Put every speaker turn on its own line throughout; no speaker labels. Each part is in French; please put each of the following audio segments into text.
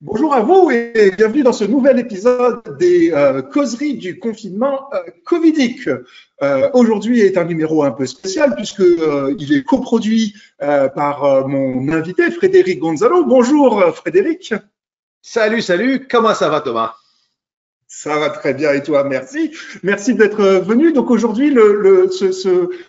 Bonjour à vous et bienvenue dans ce nouvel épisode des causeries du confinement covidique. Aujourd'hui est un numéro un peu spécial puisque il est coproduit par mon invité Frédéric Gonzalo. Bonjour Frédéric.
Salut, salut, comment ça va Thomas?
Ça va très bien et toi, merci. Merci d'être venu. Donc aujourd'hui,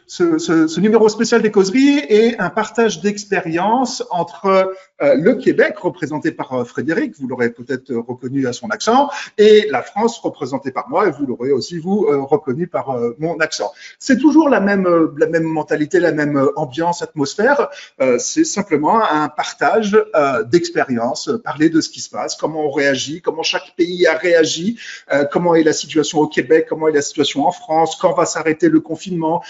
ce numéro spécial des causeries est un partage d'expériences entre le Québec, représenté par Frédéric, vous l'aurez peut-être reconnu à son accent, et la France, représentée par moi, et vous l'aurez aussi, vous, reconnu par mon accent. C'est toujours la même mentalité, la même ambiance, atmosphère. C'est simplement un partage d'expériences, parler de ce qui se passe, comment on réagit, comment chaque pays a réagi, comment est la situation au Québec, comment est la situation en France, quand va s'arrêter le confinement,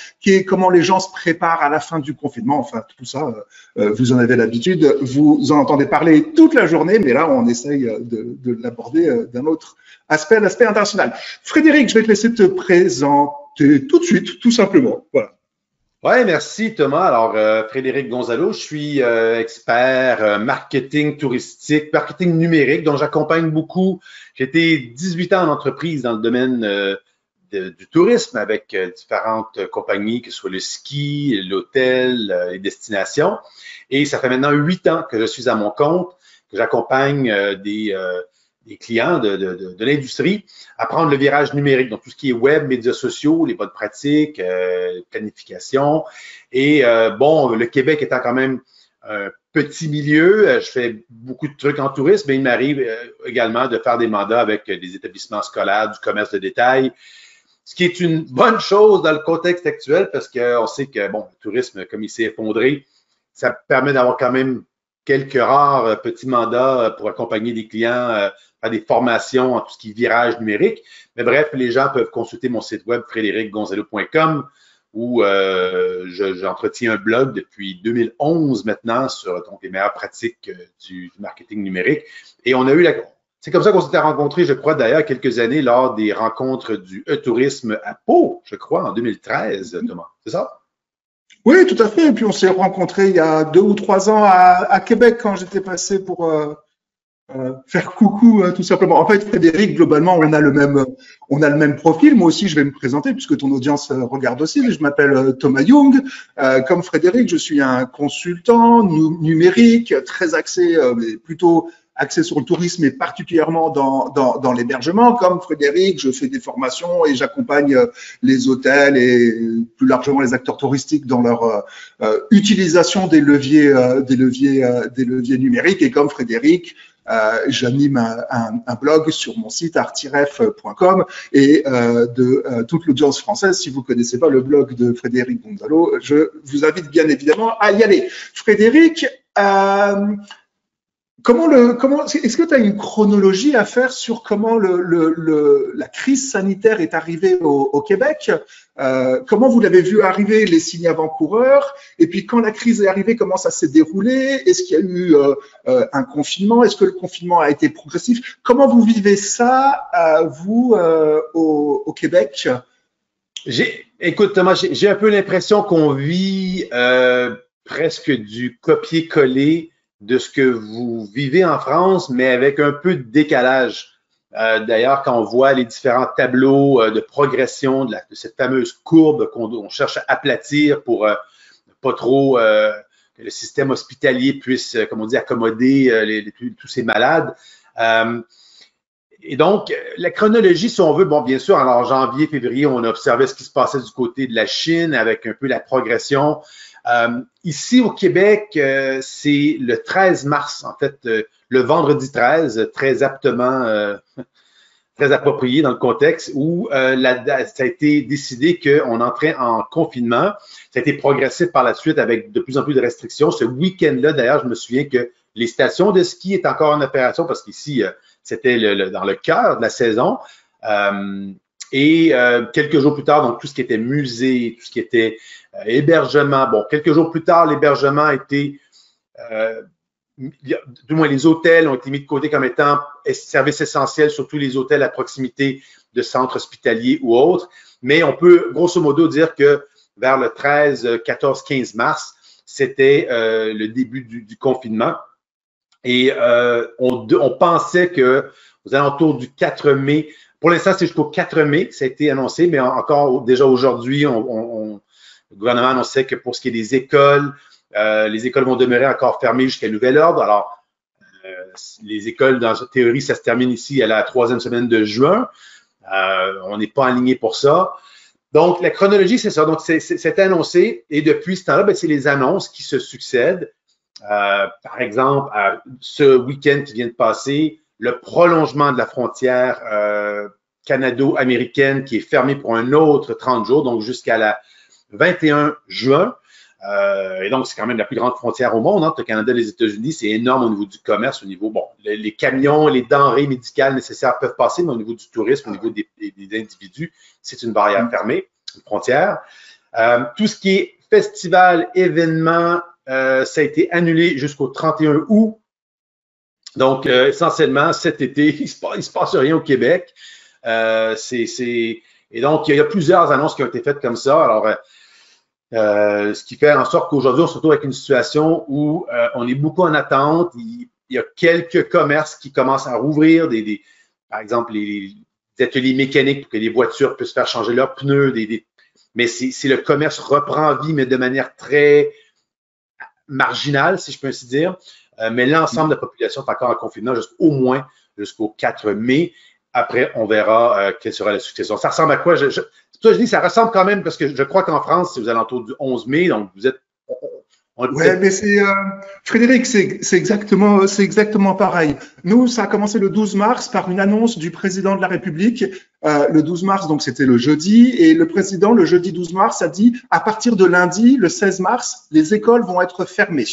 comment les gens se préparent à la fin du confinement. Enfin, tout ça, vous en avez l'habitude, vous en entendez parler toute la journée, mais là, on essaye de l'aborder d'un autre aspect, l'aspect international. Frédéric, je vais te laisser te présenter tout de suite, tout simplement. Voilà.
Ouais, merci Thomas. Alors, Frédéric Gonzalo, je suis expert marketing touristique, marketing numérique, dont j'accompagne beaucoup. J'ai été 18 ans en entreprise dans le domaine du tourisme avec différentes compagnies, que ce soit le ski, l'hôtel, les destinations. Et ça fait maintenant 8 ans que je suis à mon compte, que j'accompagne des clients de l'industrie à prendre le virage numérique, donc tout ce qui est web, médias sociaux, les bonnes pratiques, planification. Et bon, le Québec étant quand même un petit milieu, je fais beaucoup de trucs en tourisme, mais il m'arrive également de faire des mandats avec des établissements scolaires, du commerce de détail, ce qui est une bonne chose dans le contexte actuel parce qu'on sait que, bon, le tourisme, comme il s'est effondré, ça permet d'avoir quand même quelques rares petits mandats pour accompagner des clients, faire des formations en tout ce qui est virage numérique. Mais bref, les gens peuvent consulter mon site web frédéricgonzalo.com où j'entretiens un blog depuis 2011 maintenant sur donc, les meilleures pratiques du marketing numérique. Et on a eu c'est comme ça qu'on s'était rencontrés, je crois, d'ailleurs, quelques années lors des rencontres du e-tourisme à Pau, je crois, en 2013, Thomas. C'est ça?
Oui, tout à fait. Et puis on s'est rencontrés il y a 2 ou 3 ans à Québec quand j'étais passé pour faire coucou, tout simplement. En fait, Frédéric, globalement, on a le même profil. Moi aussi, je vais me présenter puisque ton audience regarde aussi. Je m'appelle Thomas Young. Comme Frédéric, je suis un consultant numérique, très axé, plutôt axé sur le tourisme et particulièrement dans l'hébergement. Comme Frédéric, je fais des formations et j'accompagne les hôtels et plus largement les acteurs touristiques dans leur utilisation des leviers numériques. Et comme Frédéric, j'anime un blog sur mon site artiref.com et de toute l'audience française. Si vous ne connaissez pas le blog de Frédéric Gonzalo, je vous invite bien évidemment à y aller. Frédéric, est-ce que tu as une chronologie à faire sur comment la crise sanitaire est arrivée au Québec? Comment vous l'avez vu arriver, les signes avant-coureurs? Et puis, quand la crise est arrivée, comment ça s'est déroulé? Est-ce qu'il y a eu un confinement? Est-ce que le confinement a été progressif? Comment vous vivez ça, vous, au Québec?
Écoute, Thomas, j'ai un peu l'impression qu'on vit presque du copier-coller de ce que vous vivez en France, mais avec un peu de décalage. D'ailleurs, quand on voit les différents tableaux de progression de cette fameuse courbe qu'on cherche à aplatir pour pas trop que le système hospitalier puisse, comme on dit, accommoder tous ces malades. Et donc, la chronologie, si on veut, bon, bien sûr, en janvier, février, on a observé ce qui se passait du côté de la Chine avec un peu la progression. Ici au Québec, c'est le 13 mars, en fait, le vendredi 13, très aptement, très approprié dans le contexte, où ça a été décidé qu'on entrait en confinement. Ça a été progressif par la suite avec de plus en plus de restrictions. Ce week-end-là, d'ailleurs, je me souviens que les stations de ski étaient encore en opération parce qu'ici, c'était dans le cœur de la saison. Et quelques jours plus tard, donc tout ce qui était musée, tout ce qui était hébergement, bon, quelques jours plus tard, l'hébergement a été, du moins les hôtels ont été mis de côté comme étant service essentiel, surtout les hôtels à proximité de centres hospitaliers ou autres. Mais on peut grosso modo dire que vers le 13, 14, 15 mars, c'était le début du confinement. Et on pensait que aux alentours du 4 mai, pour l'instant, c'est jusqu'au 4 mai que ça a été annoncé, mais encore déjà aujourd'hui, le gouvernement annonçait que pour ce qui est des écoles, les écoles vont demeurer encore fermées jusqu'à nouvel ordre. Alors, les écoles, dans la théorie, ça se termine ici à la 3e semaine de juin. On n'est pas aligné pour ça. Donc, la chronologie, c'est ça. Donc, c'est annoncé et depuis ce temps-là, c'est les annonces qui se succèdent. Par exemple, ce week-end qui vient de passer, le prolongement de la frontière canado-américaine qui est fermée pour un autre 30 jours, donc jusqu'à la 21 juin. Et donc, c'est quand même la plus grande frontière au monde, entre le Canada et les États-Unis. C'est énorme au niveau du commerce, au niveau, bon, les camions, les denrées médicales nécessaires peuvent passer, mais au niveau du tourisme, au niveau des individus, c'est une barrière fermée, une frontière. Tout ce qui est festival, événement, ça a été annulé jusqu'au 31 août. Donc, essentiellement, cet été, il se passe rien au Québec. Et donc, il y a plusieurs annonces qui ont été faites comme ça. Alors, ce qui fait en sorte qu'aujourd'hui, on se retrouve avec une situation où on est beaucoup en attente. Il y a quelques commerces qui commencent à rouvrir, par exemple, les ateliers mécaniques pour que les voitures puissent faire changer leurs pneus. Mais si le commerce reprend vie, mais de manière très marginale, si je peux ainsi dire. Mais l'ensemble de la population est encore en confinement au moins jusqu'au 4 mai. Après, on verra quelle sera la succession. Ça ressemble à quoi? Je dis ça ressemble quand même parce que je crois qu'en France, c'est aux alentours du 11 mai, donc vous êtes.
Ouais, mais Frédéric, c'est exactement pareil. Nous, ça a commencé le 12 mars par une annonce du président de la République. Le 12 mars, donc c'était le jeudi, et le président, le jeudi 12 mars, a dit à partir de lundi, le 16 mars, les écoles vont être fermées.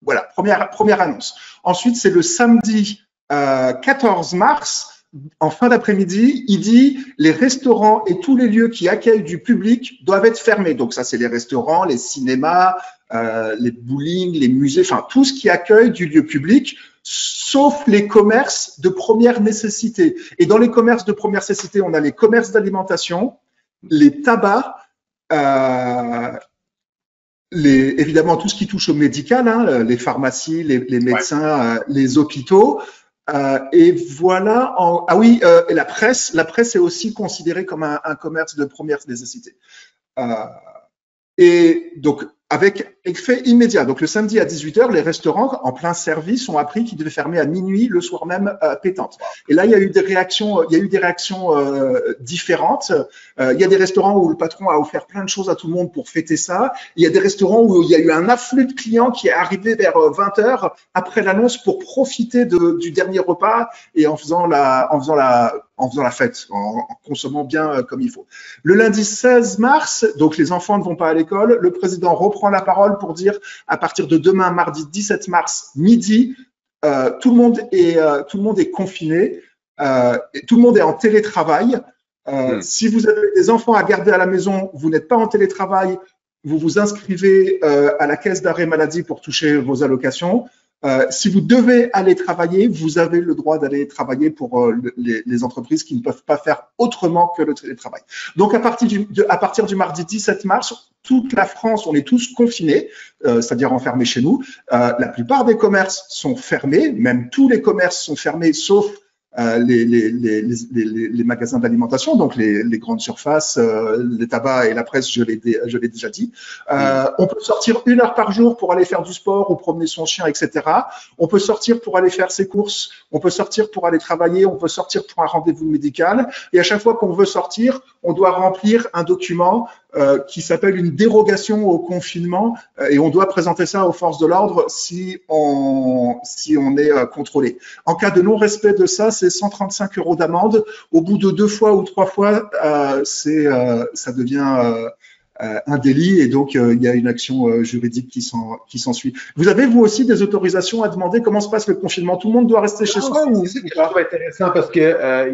Voilà, première annonce. Ensuite, c'est le samedi 14 mars. En fin d'après-midi, il dit les restaurants et tous les lieux qui accueillent du public doivent être fermés. Donc ça, c'est les restaurants, les cinémas, les bowling, les musées, enfin tout ce qui accueille du lieu public, sauf les commerces de première nécessité. Et dans les commerces de première nécessité, on a les commerces d'alimentation, les tabacs, évidemment tout ce qui touche au médical, hein, les pharmacies, les médecins, les hôpitaux. Et voilà. Et la presse est aussi considérée comme un commerce de première nécessité. Et donc, avec effet immédiat. Donc, le samedi à 18h, les restaurants en plein service ont appris qu'ils devaient fermer à minuit le soir même pétante. Et là, il y a eu des réactions, différentes. Il y a des restaurants où le patron a offert plein de choses à tout le monde pour fêter ça. Il y a des restaurants où il y a eu un afflux de clients qui est arrivé vers 20h après l'annonce pour profiter du dernier repas et en faisant la fête, en consommant bien comme il faut. Le lundi 16 mars, donc les enfants ne vont pas à l'école, le président reprend la parole pour dire à partir de demain, mardi 17 mars, midi, tout le monde est confiné, et tout le monde est en télétravail. Si vous avez des enfants à garder à la maison, vous n'êtes pas en télétravail, vous vous inscrivez à la caisse d'arrêt maladie pour toucher vos allocations. Si vous devez aller travailler, vous avez le droit d'aller travailler pour les entreprises qui ne peuvent pas faire autrement que le télétravail. Donc, à partir du mardi 17 mars, toute la France, on est tous confinés, c'est-à-dire enfermés chez nous. La plupart des commerces sont fermés, même tous les commerces sont fermés, sauf les magasins d'alimentation, donc les grandes surfaces, les tabacs et la presse, je l'ai déjà dit. On peut sortir 1 heure par jour pour aller faire du sport ou promener son chien, etc. On peut sortir pour aller faire ses courses, on peut sortir pour aller travailler, on peut sortir pour un rendez-vous médical. Et à chaque fois qu'on veut sortir, on doit remplir un document qui s'appelle une dérogation au confinement et on doit présenter ça aux forces de l'ordre si on est contrôlé. En cas de non-respect de ça, c'est 135 € d'amende. Au bout de 2 fois ou 3 fois, ça devient un délit et donc il y a une action juridique qui s'ensuit. Vous avez vous aussi des autorisations à demander comment se passe le confinement? Tout le monde doit rester chez soi ou
c'est intéressant parce que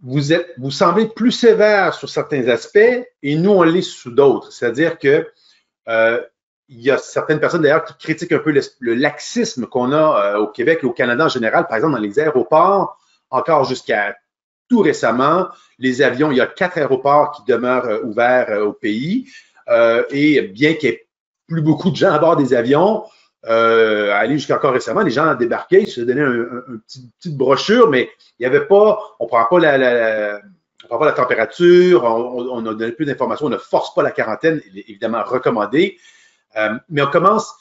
vous semblez plus sévère sur certains aspects et nous, on l'est sous d'autres. C'est-à-dire que il y a certaines personnes d'ailleurs qui critiquent un peu le laxisme qu'on a au Québec et au Canada en général. Par exemple, dans les aéroports, encore jusqu'à tout récemment, les avions, il y a 4 aéroports qui demeurent ouverts au pays et bien qu'il y ait plus beaucoup de gens à bord des avions, aller jusqu'à encore récemment, les gens débarquaient, ils se donnaient une petite brochure, mais il n'y avait pas, on ne prend pas on prend pas la température, on a donné plus d'informations, on ne force pas la quarantaine, évidemment recommandé, mais on commence,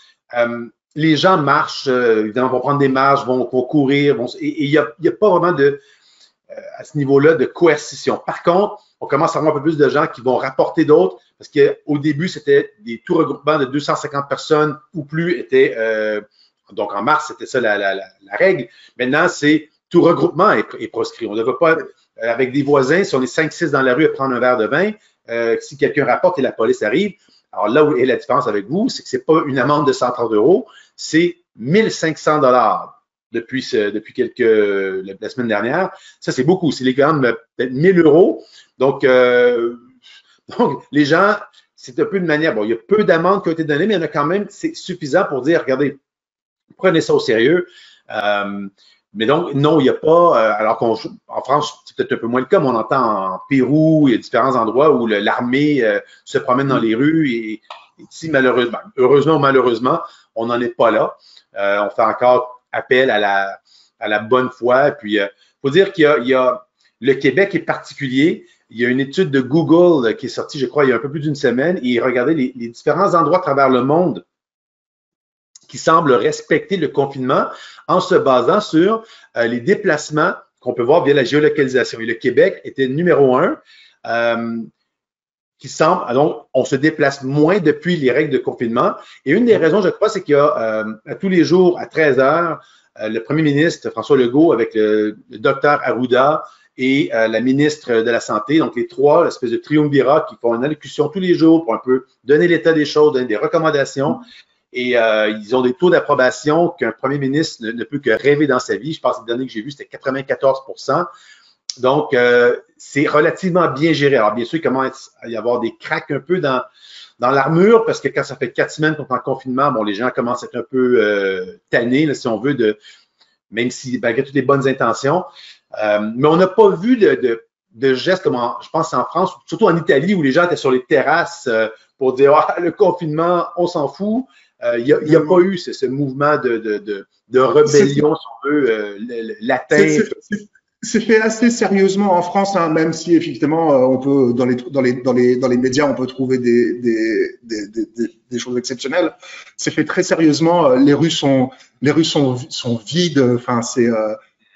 les gens marchent, évidemment, vont prendre des marches, vont courir, et il n'y a pas vraiment à ce niveau-là de coercition. Par contre, on commence à avoir un peu plus de gens qui vont rapporter d'autres, parce qu'au début, c'était des tout regroupements de 250 personnes ou plus étaient, donc en mars, c'était ça la règle. Maintenant, c'est tout regroupement est proscrit. On ne veut pas, avec des voisins, si on est 5-6 dans la rue à prendre un verre de vin, si quelqu'un rapporte et la police arrive, alors là où est la différence avec vous, c'est que c'est pas une amende de 130 €, c'est 1500 $ depuis la semaine dernière. Ça, c'est beaucoup. C'est l'équivalent de peut-être 1000 €. Donc, les gens, c'est un peu une manière, bon, il y a peu d'amendes qui ont été données, mais il y en a quand même, c'est suffisant pour dire, regardez, prenez ça au sérieux. Mais donc, non, il n'y a pas, alors qu'en France, c'est peut-être un peu moins le cas, mais on entend en Pérou, il y a différents endroits où l'armée se promène dans les rues et ici, malheureusement, heureusement ou malheureusement, on n'en est pas là. On fait encore appel à la bonne foi. Puis, faut dire qu'il y a le Québec est particulier. Il y a une étude de Google qui est sortie, je crois, il y a un peu plus d'une semaine, et regardez les différents endroits à travers le monde qui semblent respecter le confinement en se basant sur les déplacements qu'on peut voir via la géolocalisation. Et le Québec était numéro 1, qui semble, donc, on se déplace moins depuis les règles de confinement. Et une des raisons, je crois, c'est qu'il y a à tous les jours, à 13 h, le premier ministre François Legault avec le docteur Arruda et la ministre de la Santé, donc les trois, l'espèce de triumvirat qui font une allocution tous les jours pour un peu donner l'état des choses, donner des recommandations. Et ils ont des taux d'approbation qu'un premier ministre ne peut que rêver dans sa vie. Je pense que les derniers que j'ai vus, c'était 94 %. Donc, c'est relativement bien géré. Alors, bien sûr, il commence à y avoir des cracks un peu dans l'armure, parce que quand ça fait 4 semaines qu'on est en confinement, bon, les gens commencent à être un peu tannés, là, si on veut, même si, malgré toutes les bonnes intentions. Mais on n'a pas vu de gestes comme, je pense, en France, surtout en Italie, où les gens étaient sur les terrasses pour dire, ah, le confinement, on s'en fout. Il n'y a pas eu ce mouvement de rébellion, si on veut, latin.
C'est fait assez sérieusement en France, hein, même si effectivement on peut dans les médias on peut trouver des choses exceptionnelles. C'est fait très sérieusement. Les rues sont vides. Enfin,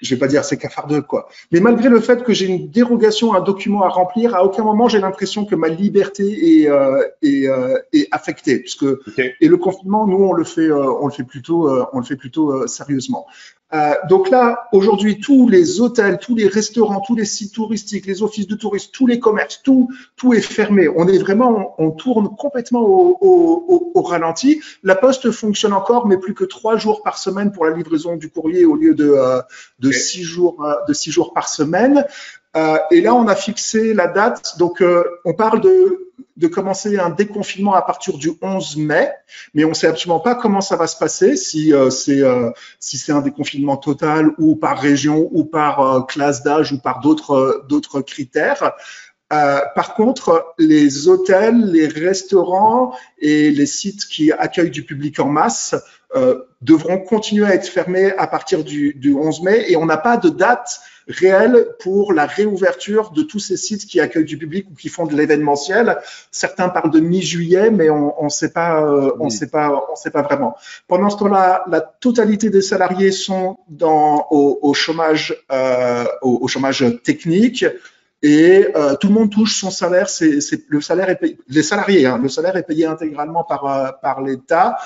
je vais pas dire c'est cafardeux, quoi. Mais malgré le fait que j'ai une dérogation, un document à remplir, à aucun moment j'ai l'impression que ma liberté est affectée, puisque et le confinement, nous on le fait plutôt sérieusement. Donc là, aujourd'hui, tous les hôtels, tous les restaurants, tous les sites touristiques, les offices de tourisme, tous les commerces, tout est fermé. On tourne complètement au ralenti. La Poste fonctionne encore, mais plus que 3 jours par semaine pour la livraison du courrier au lieu de 6 jours par semaine. Et là, on a fixé la date. Donc, on parle de commencer un déconfinement à partir du 11 mai, mais on ne sait absolument pas comment ça va se passer, si c'est un déconfinement total ou par région ou par classe d'âge ou par d'autres critères. Par contre, les hôtels, les restaurants et les sites qui accueillent du public en masse devront continuer à être fermés à partir du 11 mai, et on n'a pas de date réelle pour la réouverture de tous ces sites qui accueillent du public ou qui font de l'événementiel. Certains parlent de mi-juillet, mais on sait pas vraiment. Pendant ce temps-là, la totalité des salariés sont au chômage technique. Et tout le monde touche son salaire. Le salaire est payé, les salariés, hein, le salaire est payé intégralement par l'État.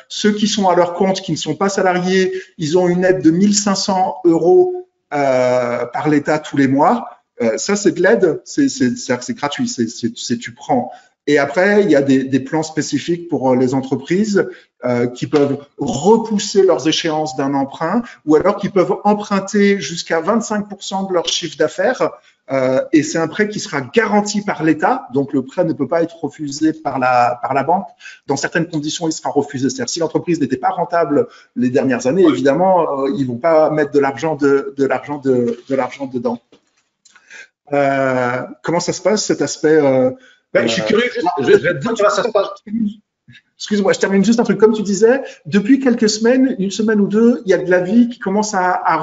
Ceux qui sont à leur compte, qui ne sont pas salariés, ils ont une aide de 1500 € par l'État tous les mois. Ça, c'est de l'aide, c'est gratuit, tu prends. Et après, il y a des plans spécifiques pour les entreprises qui peuvent repousser leurs échéances d'un emprunt, ou alors qui peuvent emprunter jusqu'à 25% de leur chiffre d'affaires. Et c'est un prêt qui sera garanti par l'État, donc le prêt ne peut pas être refusé par la banque. Dans certaines conditions, il sera refusé. C'est-à-dire, si l'entreprise n'était pas rentable les dernières années, évidemment, ils vont pas mettre de l'argent dedans. Comment ça se passe, cet aspect
je suis curieux, je vais te dire comment ça se passe.
Excuse-moi, je termine juste un truc. Comme tu disais, depuis quelques semaines, une semaine ou deux, il y a de la vie qui commence à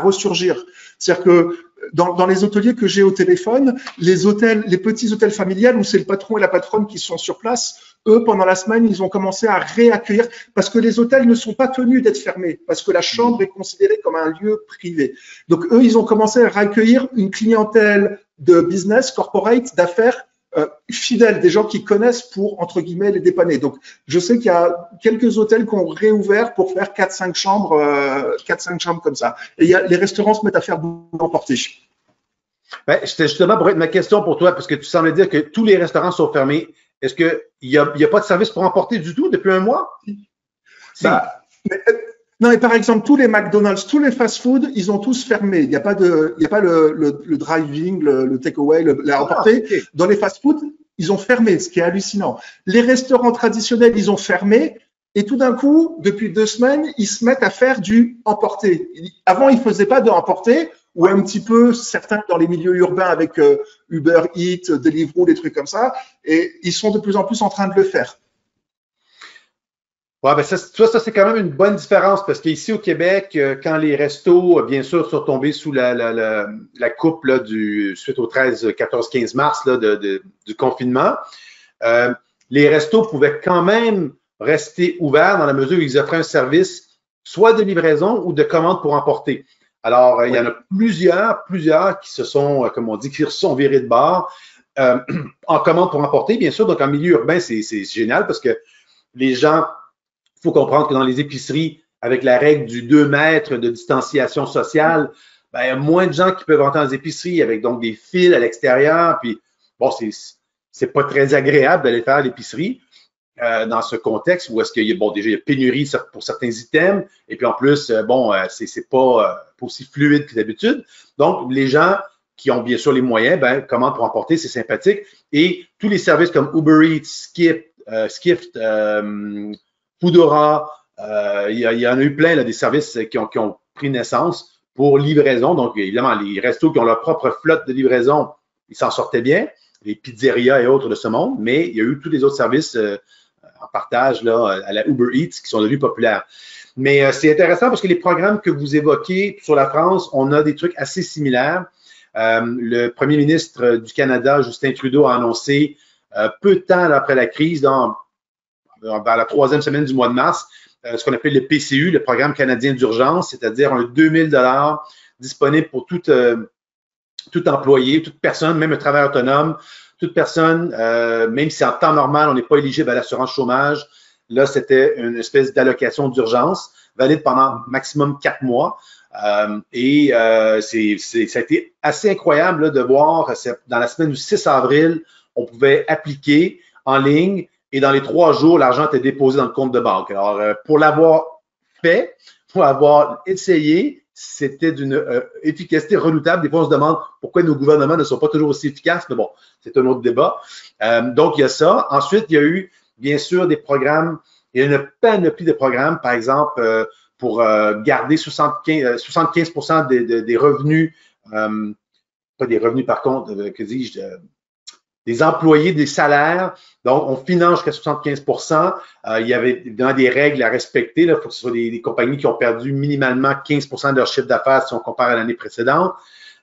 ressurgir. C'est-à-dire que dans les hôteliers que j'ai au téléphone, les petits hôtels familiales où c'est le patron et la patronne qui sont sur place, eux, pendant la semaine, ils ont commencé à réaccueillir parce que les hôtels ne sont pas tenus d'être fermés, parce que la chambre est considérée comme un lieu privé. Donc, eux, ils ont commencé à réaccueillir une clientèle de business, corporate, d'affaires, fidèles, des gens qui connaissent pour, entre guillemets, les dépanner. Donc, je sais qu'il y a quelques hôtels qui ont réouvert pour faire 4-5 chambres, 4-5 chambres comme ça. Et les restaurants se mettent à faire beaucoup d'emporter.
Ben, c'était justement pour être ma question pour toi, parce que tu semblais dire que tous les restaurants sont fermés. Est-ce qu'il n'y a pas de service pour emporter du tout depuis un mois?
Si. Non, et par exemple, tous les McDonald's, tous les fast-food, ils ont tous fermé. Il n'y a pas le driving, le takeaway, la emporter. Okay. Dans les fast-food, ils ont fermé, ce qui est hallucinant. Les restaurants traditionnels, ils ont fermé. Et tout d'un coup, depuis 2 semaines, ils se mettent à faire du emporter. Avant, ils ne faisaient pas de emporter, ou un petit peu, certains dans les milieux urbains avec Uber Eats, Deliveroo, des trucs comme ça. Et ils sont de plus en plus en train de le faire.
Ouais, ben ça c'est quand même une bonne différence parce qu'ici au Québec, quand les restos, bien sûr, sont tombés sous la coupe là, suite au 13, 14, 15 mars là, du confinement, les restos pouvaient quand même rester ouverts dans la mesure où ils offraient un service soit de livraison ou de commande pour emporter. Alors, il y en a plusieurs qui se sont, comme on dit, qui se sont virés de bord en commande pour emporter, bien sûr. Donc, en milieu urbain, c'est génial parce que les gens, il faut comprendre que dans les épiceries, avec la règle du 2 mètres de distanciation sociale, ben, il y a moins de gens qui peuvent entrer dans les épiceries avec donc des fils à l'extérieur. Puis, bon, c'est pas très agréable d'aller faire l'épicerie dans ce contexte où est-ce qu'il y a, bon, déjà, il y a pénurie pour certains items. Et puis, en plus, c'est pas aussi fluide que d'habitude. Donc, les gens qui ont bien sûr les moyens, ben, commandent pour emporter, c'est sympathique. Et tous les services comme Uber Eats, Skift, Foodora, il y en a eu plein là, des services qui ont pris naissance pour livraison. Donc, évidemment, les restos qui ont leur propre flotte de livraison, ils s'en sortaient bien, les pizzerias et autres de ce monde, mais il y a eu tous les autres services en partage là, à la Uber Eats qui sont devenus populaires. Mais c'est intéressant parce que les programmes que vous évoquez sur la France, on a des trucs assez similaires. Le premier ministre du Canada, Justin Trudeau, a annoncé peu de temps après la crise, dans la 3e semaine du mois de mars, ce qu'on appelle le PCU, le Programme canadien d'urgence, c'est-à-dire un 2 000 $ disponible pour tout employé, toute personne, même un travailleur autonome, toute personne, même si en temps normal, on n'est pas éligible à l'assurance chômage. Là, c'était une espèce d'allocation d'urgence, valide pendant maximum 4 mois. Ça a été assez incroyable là, de voir, dans la semaine du 6 avril, on pouvait appliquer en ligne et dans les 3 jours, l'argent était déposé dans le compte de banque. Alors, pour l'avoir fait, pour avoir essayé, c'était d'une efficacité redoutable. Des fois, on se demande pourquoi nos gouvernements ne sont pas toujours aussi efficaces, mais bon, c'est un autre débat. Donc, il y a ça. Ensuite, il y a eu, bien sûr, des programmes. Il y a une panoplie de programmes, par exemple, pour garder 75% des revenus, pas des revenus par contre, que dis-je, des employés, des salaires. Donc, on finance jusqu'à 75%. Il y avait évidemment des règles à respecter. Il faut que ce soit des compagnies qui ont perdu minimalement 15% de leur chiffre d'affaires si on compare à l'année précédente.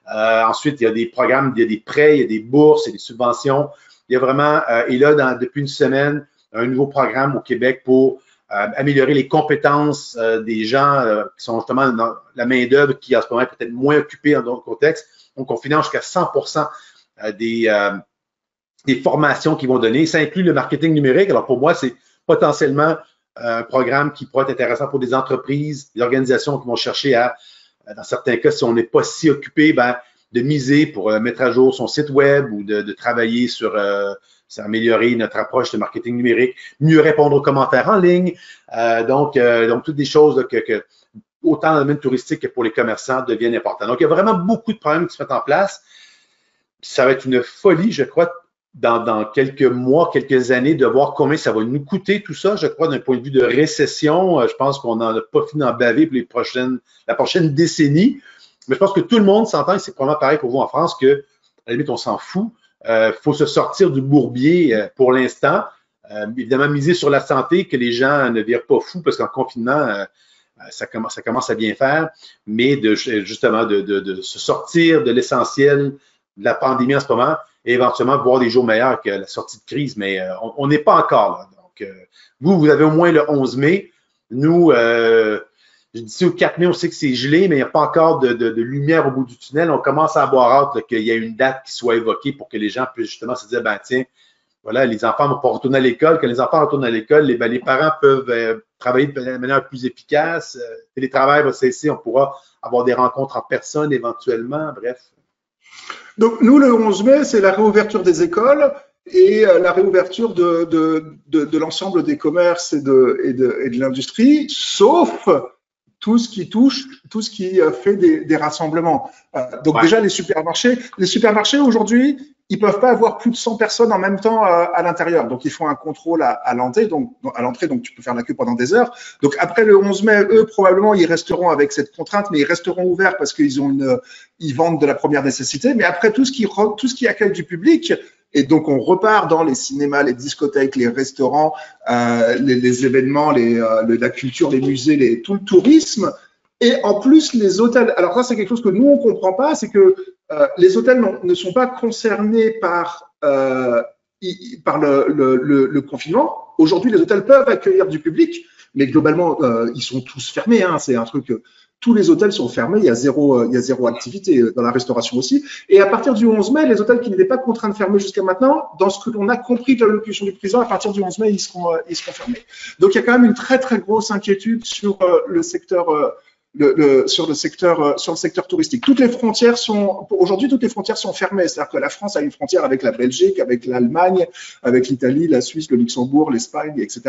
Ensuite, il y a des programmes, il y a des prêts, il y a des bourses, il y a des subventions. Il y a vraiment, et là, depuis une semaine, un nouveau programme au Québec pour améliorer les compétences des gens qui sont justement dans la main-d'œuvre qui, en ce moment, est peut-être moins occupée dans d'autres contextes. Donc, on finance jusqu'à 100% des formations qu'ils vont donner. Ça inclut le marketing numérique. Alors, pour moi, c'est potentiellement un programme qui pourrait être intéressant pour des entreprises, des organisations qui vont chercher à, dans certains cas, si on n'est pas si occupé, ben, de miser pour mettre à jour son site web ou de travailler sur améliorer notre approche de marketing numérique, mieux répondre aux commentaires en ligne. Donc, toutes des choses là, que autant dans le domaine touristique que pour les commerçants deviennent importantes. Donc, il y a vraiment beaucoup de programmes qui se mettent en place. Ça va être une folie, je crois, dans quelques mois, quelques années, de voir combien ça va nous coûter tout ça. Je crois, d'un point de vue de récession, je pense qu'on n'en a pas fini d'en baver pour la prochaine décennie. Mais je pense que tout le monde s'entend, et c'est probablement pareil pour vous en France, que à la limite, on s'en fout. Faut se sortir du bourbier pour l'instant. évidemment, miser sur la santé, que les gens ne virent pas fous, parce qu'en confinement, ça commence à bien faire, mais justement de se sortir de l'essentiel de la pandémie en ce moment et éventuellement voir des jours meilleurs que la sortie de crise. Mais on n'est pas encore là. Donc, vous avez au moins le 11 mai. Nous, je dis au 4 mai, on sait que c'est gelé, mais il n'y a pas encore de lumière au bout du tunnel. On commence à avoir hâte qu'il y ait une date qui soit évoquée pour que les gens puissent justement se dire, ben tiens, voilà, les enfants vont pas retourner à l'école. Quand les enfants retournent à l'école, les parents peuvent travailler de manière plus efficace. Le télétravail va cesser, on pourra avoir des rencontres en personne éventuellement, bref.
Donc, nous, le 11 mai, c'est la réouverture des écoles et la réouverture de l'ensemble des commerces et de l'industrie, sauf tout ce qui touche, tout ce qui fait des rassemblements. Donc déjà, les supermarchés aujourd'hui, ils peuvent pas avoir plus de 100 personnes en même temps à l'intérieur. Donc, ils font un contrôle à l'entrée, donc tu peux faire la queue pendant des heures. Donc, après le 11 mai, eux, probablement, ils resteront avec cette contrainte, mais ils resteront ouverts parce qu'ils vendent de la première nécessité. Mais après, tout ce qui accueille du public, et donc, on repart dans les cinémas, les discothèques, les restaurants, les événements, la culture, les musées, tout le tourisme. Et en plus, les hôtels. Alors ça, c'est quelque chose que nous, on comprend pas, c'est que les hôtels ne sont pas concernés par le confinement. Aujourd'hui, les hôtels peuvent accueillir du public, mais globalement, ils sont tous fermés. Hein. C'est un truc... tous les hôtels sont fermés, il y a zéro activité dans la restauration aussi. Et à partir du 11 mai, les hôtels qui n'étaient pas contraints de fermer jusqu'à maintenant, dans ce que l'on a compris de l'allocution du président, à partir du 11 mai, ils seront fermés. Donc, il y a quand même une très, très grosse inquiétude sur le secteur sur le secteur touristique. Aujourd'hui, toutes les frontières sont fermées. C'est-à-dire que la France a une frontière avec la Belgique, avec l'Allemagne, avec l'Italie, la Suisse, le Luxembourg, l'Espagne, etc.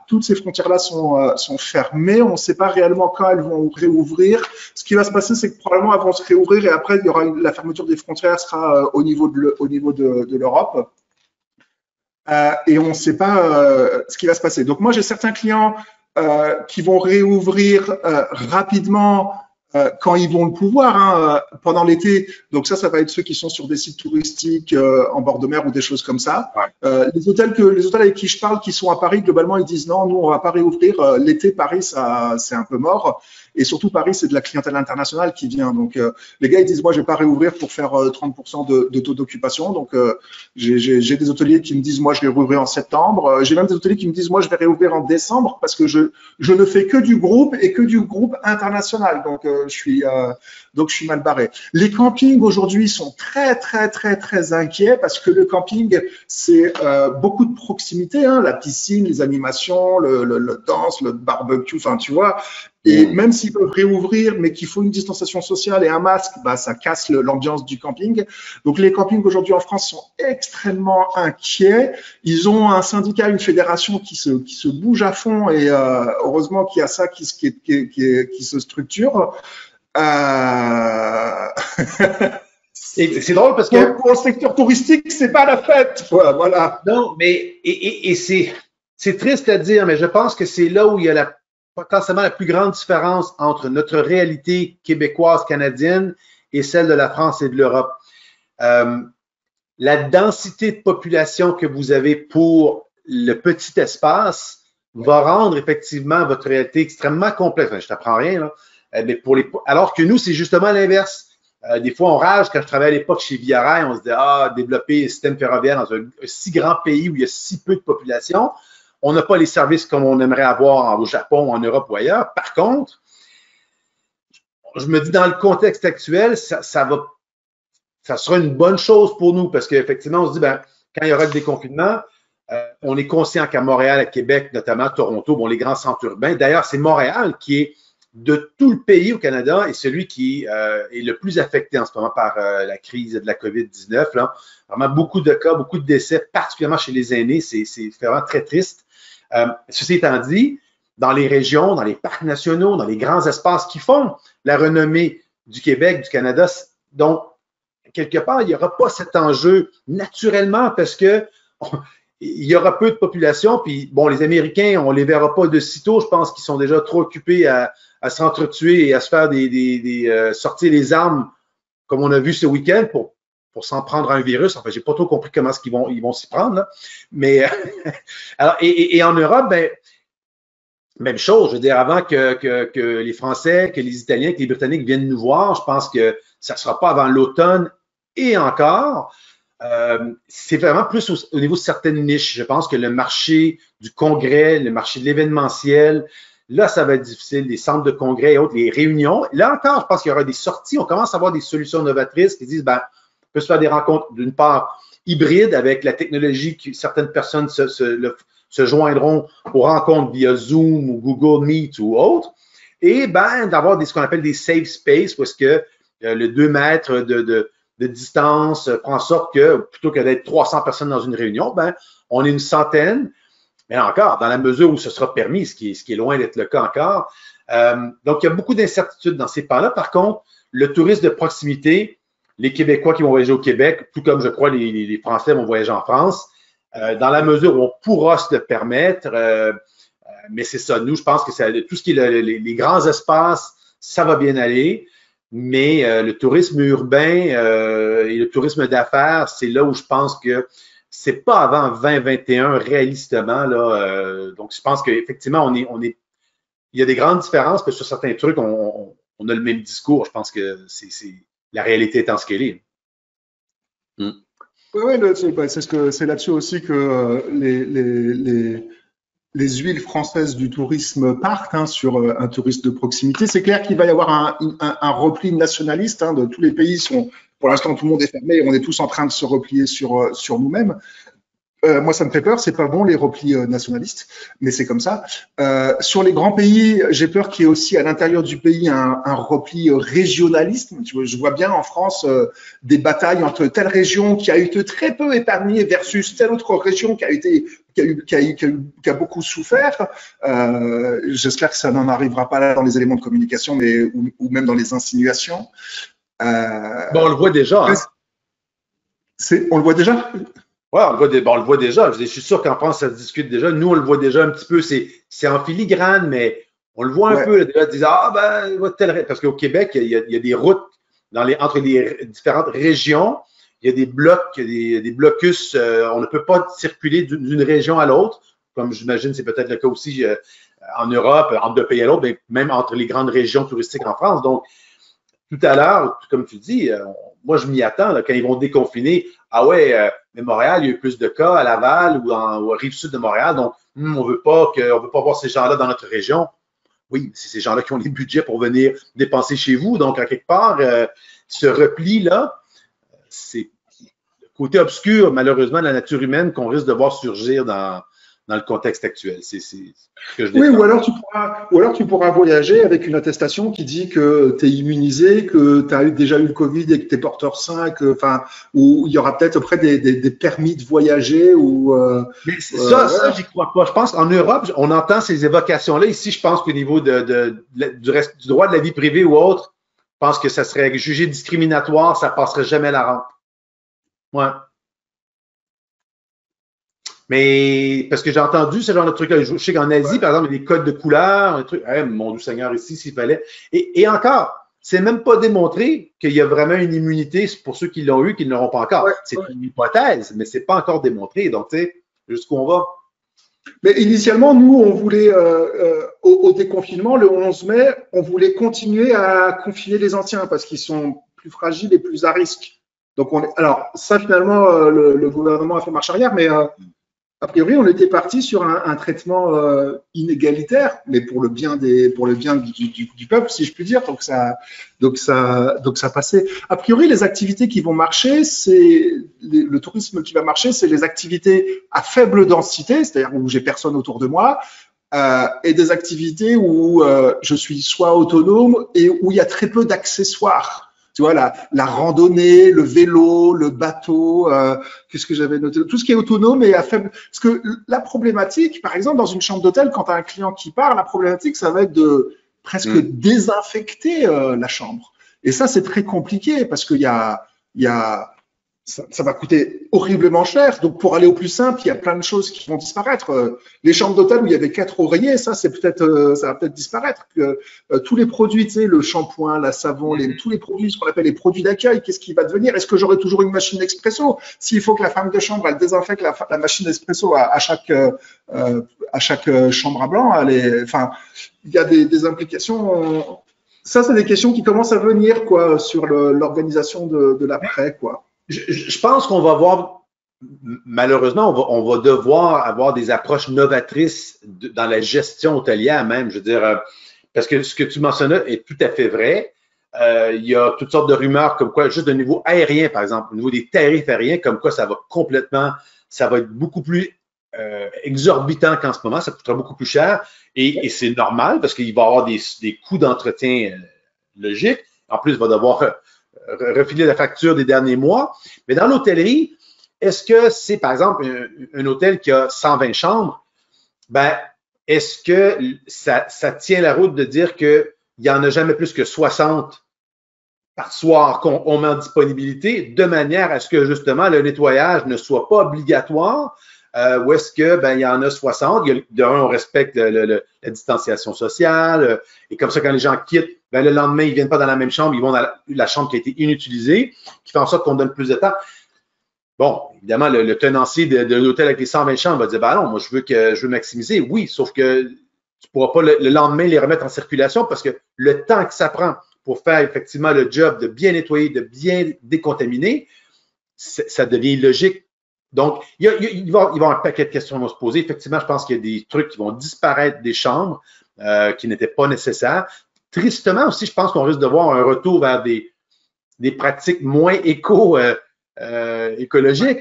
Toutes ces frontières-là sont fermées. On ne sait pas réellement quand elles vont réouvrir. Ce qui va se passer, c'est que probablement elles vont se réouvrir et après, il y aura la fermeture des frontières sera au niveau de l'Europe. Et on ne sait pas ce qui va se passer. Donc moi, j'ai certains clients qui vont réouvrir rapidement quand ils vont le pouvoir, pendant l'été. Donc ça va être ceux qui sont sur des sites touristiques en bord de mer ou des choses comme ça. Ouais. Les hôtels avec qui je parle, qui sont à Paris, globalement, ils disent non, nous on va pas réouvrir. L'été, Paris, c'est un peu mort. Et surtout, Paris, c'est de la clientèle internationale qui vient. Donc, les gars, ils disent, moi, je vais pas réouvrir pour faire 30% de taux d'occupation. Donc, j'ai des hôteliers qui me disent, moi, je vais rouvrir en septembre. J'ai même des hôteliers qui me disent, moi, je vais réouvrir en décembre parce que je ne fais que du groupe et que du groupe international. Donc, je suis mal barré. Les campings, aujourd'hui, sont très, très, très, très inquiets parce que le camping, c'est beaucoup de proximité, hein, la piscine, les animations, le danse, le barbecue, enfin, tu vois. Et même s'ils peuvent réouvrir, mais qu'il faut une distanciation sociale et un masque, bah, ça casse l'ambiance du camping. Donc, les campings aujourd'hui en France sont extrêmement inquiets. Ils ont un syndicat, une fédération qui se bouge à fond et heureusement qu'il y a ça qui se structure.
Et c'est drôle parce que
pour le secteur touristique, c'est pas la fête. Voilà.
Non, mais et c'est triste à dire, mais je pense que c'est là où il y a potentiellement la plus grande différence entre notre réalité québécoise, canadienne et celle de la France et de l'Europe. La densité de population que vous avez pour le petit espace va rendre effectivement votre réalité extrêmement complexe. Enfin, je t'apprends rien, là. Mais alors que nous, c'est justement l'inverse. Des fois, on rage. Quand je travaillais à l'époque chez Via Rail, on se dit, développer un système ferroviaire dans un si grand pays où il y a si peu de population, on n'a pas les services comme on aimerait avoir au Japon, en Europe ou ailleurs. Par contre, je me dis, dans le contexte actuel, ça sera une bonne chose pour nous parce qu'effectivement, on se dit, quand il y aura le déconfinement, on est conscient qu'à Montréal, à Québec, notamment Toronto, les grands centres urbains. D'ailleurs, c'est Montréal qui est de tout le pays au Canada et celui qui est le plus affecté en ce moment par la crise de la COVID-19. Là. Vraiment beaucoup de cas, beaucoup de décès, particulièrement chez les aînés. C'est vraiment très triste. Ceci étant dit, dans les régions, dans les parcs nationaux, dans les grands espaces qui font la renommée du Québec, du Canada, donc, quelque part, il n'y aura pas cet enjeu naturellement parce que il y aura peu de population. Puis, les Américains, on ne les verra pas de sitôt. Je pense qu'ils sont déjà trop occupés à s'entretuer et à se faire sortir les armes, comme on a vu ce week-end, pour pour s'en prendre à un virus. Enfin, j'ai pas trop compris comment est-ce ils vont s'y prendre, là. Mais alors, et en Europe, ben, même chose. Je veux dire, avant que les Français, que les Italiens, que les Britanniques viennent nous voir, je pense que ça ne sera pas avant l'automne et encore. C'est vraiment plus au niveau de certaines niches. Je pense que le marché du congrès, le marché de l'événementiel, là, ça va être difficile. Les centres de congrès et autres, les réunions. Là encore, je pense qu'il y aura des sorties. On commence à avoir des solutions novatrices qui disent, ben, on peut se faire des rencontres, d'une part, hybrides avec la technologie que certaines personnes se joindront aux rencontres via Zoom ou Google Meet ou autre. Et ben, d'avoir ce qu'on appelle des safe space, où est-ce que le 2 mètres de distance prend en sorte que, plutôt que d'être 300 personnes dans une réunion, ben, on est une centaine, mais encore, dans la mesure où ce sera permis, ce qui est loin d'être le cas encore. Donc, il y a beaucoup d'incertitudes dans ces pans-là. Par contre, le tourisme de proximité, les Québécois qui vont voyager au Québec, tout comme je crois les Français vont voyager en France, dans la mesure où on pourra se le permettre, mais c'est ça. Nous, je pense que tout ce qui est les grands espaces, ça va bien aller. Mais le tourisme urbain et le tourisme d'affaires, c'est là où je pense que c'est pas avant 2021 réalistement là. Donc je pense qu'effectivement il y a des grandes différences, parce que sur certains trucs on a le même discours. Je pense que c'est la réalité étant ce qu'elle est.
Oui, c'est là-dessus aussi que les huiles françaises du tourisme partent, hein, sur un tourisme de proximité. C'est clair qu'il va y avoir un repli nationaliste, hein, de tous les pays. Pour l'instant, tout le monde est fermé, on est tous en train de se replier sur nous-mêmes. Moi, ça me fait peur, c'est pas bon les replis nationalistes, mais c'est comme ça. Sur les grands pays, j'ai peur qu'il y ait aussi à l'intérieur du pays un repli régionaliste. Je vois bien en France des batailles entre telle région qui a été très peu épargnée versus telle autre région qui a beaucoup souffert. J'espère que ça n'en arrivera pas là dans les éléments de communication, mais ou même dans les insinuations.
Bon, on le voit déjà. Hein?
On le voit déjà?
Oui, on le voit déjà. Je suis sûr qu'en France, ça se discute déjà. Nous, on le voit déjà un petit peu. C'est en filigrane, mais on le voit un peu. Là, déjà, disent, parce qu'au Québec, il y a des routes entre les différentes régions. Il y a des blocs, des blocus. On ne peut pas circuler d'une région à l'autre. Comme j'imagine, c'est peut-être le cas aussi en Europe, entre deux pays à l'autre, mais même entre les grandes régions touristiques en France. Donc, tout à l'heure, comme tu dis, moi, je m'y attends, là, quand ils vont déconfiner. Ah ouais, mais Montréal, il y a eu plus de cas à Laval ou au Rive-Sud de Montréal, donc on veut pas voir ces gens-là dans notre région. Oui, c'est ces gens-là qui ont les budgets pour venir dépenser chez vous. Donc, à quelque part, ce repli-là, c'est le côté obscur, malheureusement, de la nature humaine qu'on risque de voir surgir dans le contexte actuel. C'est ce que je défends.
Oui, ou alors tu pourras voyager avec une attestation qui dit que tu es immunisé, que tu as déjà eu le Covid et que tu es porteur sain, ou il y aura peut-être après des permis de voyager.
Mais ça, j'y crois pas. Je pense qu'en Europe, on entend ces évocations-là. Ici, je pense qu'au niveau du droit de la vie privée ou autre, je pense que ça serait jugé discriminatoire, ça passerait jamais la rampe. Ouais. Mais parce que j'ai entendu ce genre de truc-là. Je sais qu'en Asie, par exemple, il y a des codes de couleur, un truc. Mon Dieu Seigneur, ici, s'il fallait. Et encore, c'est même pas démontré qu'il y a vraiment une immunité pour ceux qui l'ont eu, qui ne l'auront pas encore. C'est une hypothèse, mais c'est pas encore démontré. Donc, tu sais, jusqu'où on va.
Mais initialement, nous, on voulait, au déconfinement, le 11 mai, on voulait continuer à confiner les anciens parce qu'ils sont plus fragiles et plus à risque. Donc, alors, ça, finalement, le gouvernement a fait marche arrière, mais a priori, on était parti sur un traitement inégalitaire, mais pour le bien du peuple, si je puis dire. Donc ça passait. A priori, les activités qui vont marcher, le tourisme qui va marcher, c'est les activités à faible densité, c'est-à-dire où j'ai personne autour de moi, et des activités où je suis soit autonome et où il y a très peu d'accessoires. Tu vois, la randonnée, le vélo, le bateau, qu'est-ce que j'avais noté? Tout ce qui est autonome et à faible. Parce que la problématique, par exemple, dans une chambre d'hôtel, quand tu as un client qui part, la problématique, ça va être de presque désinfecter la chambre. Et ça, c'est très compliqué parce qu'il y a ça va coûter horriblement cher. Donc, pour aller au plus simple, il y a plein de choses qui vont disparaître. Les chambres d'hôtel où il y avait 4 oreillers, ça, ça va peut-être disparaître. Tous les produits, tu sais, le shampoing, la savon, tous les produits, ce qu'on appelle les produits d'accueil, qu'est-ce qui va devenir? Est-ce que j'aurai toujours une machine expresso? S'il faut que la femme de chambre, elle désinfecte la machine expresso à chaque chambre à blanc, enfin, il y a des implications. Ça, c'est des questions qui commencent à venir, quoi, sur l'organisation de l'après, quoi.
Je pense qu'on va voir, malheureusement, on va devoir avoir des approches novatrices dans la gestion hôtelière même. Je veux dire, parce que ce que tu mentionnais est tout à fait vrai. Il y a toutes sortes de rumeurs comme quoi, juste au niveau aérien, par exemple, au niveau des tarifs aériens, comme quoi ça va être beaucoup plus exorbitant qu'en ce moment, ça coûtera beaucoup plus cher. Et c'est normal parce qu'il va y avoir des coûts d'entretien logiques. En plus, il va devoir refiler la facture des derniers mois. Mais dans l'hôtellerie, est-ce que c'est, par exemple, un hôtel qui a 120 chambres? Ben, est-ce que ça tient la route de dire qu'il n'y en a jamais plus que 60 par soir qu'on met en disponibilité, de manière à ce que, justement, le nettoyage ne soit pas obligatoire? Ou est-ce que il y en a 60? On respecte la distanciation sociale, et comme ça, quand les gens quittent, le lendemain, ils ne viennent pas dans la même chambre, ils vont dans la chambre qui a été inutilisée, qui fait en sorte qu'on donne plus de temps. Bon, évidemment, le tenancier de l'hôtel avec les 120 chambres va dire, non, moi, je veux maximiser. Oui, sauf que tu ne pourras pas le lendemain les remettre en circulation parce que le temps que ça prend pour faire effectivement le job de bien nettoyer, de bien décontaminer, ça devient illogique. Donc, il va y avoir un paquet de questions qui vont se poser. Effectivement, je pense qu'il y a des trucs qui vont disparaître des chambres qui n'étaient pas nécessaires. Tristement aussi, je pense qu'on risque de voir un retour vers des pratiques moins écologiques.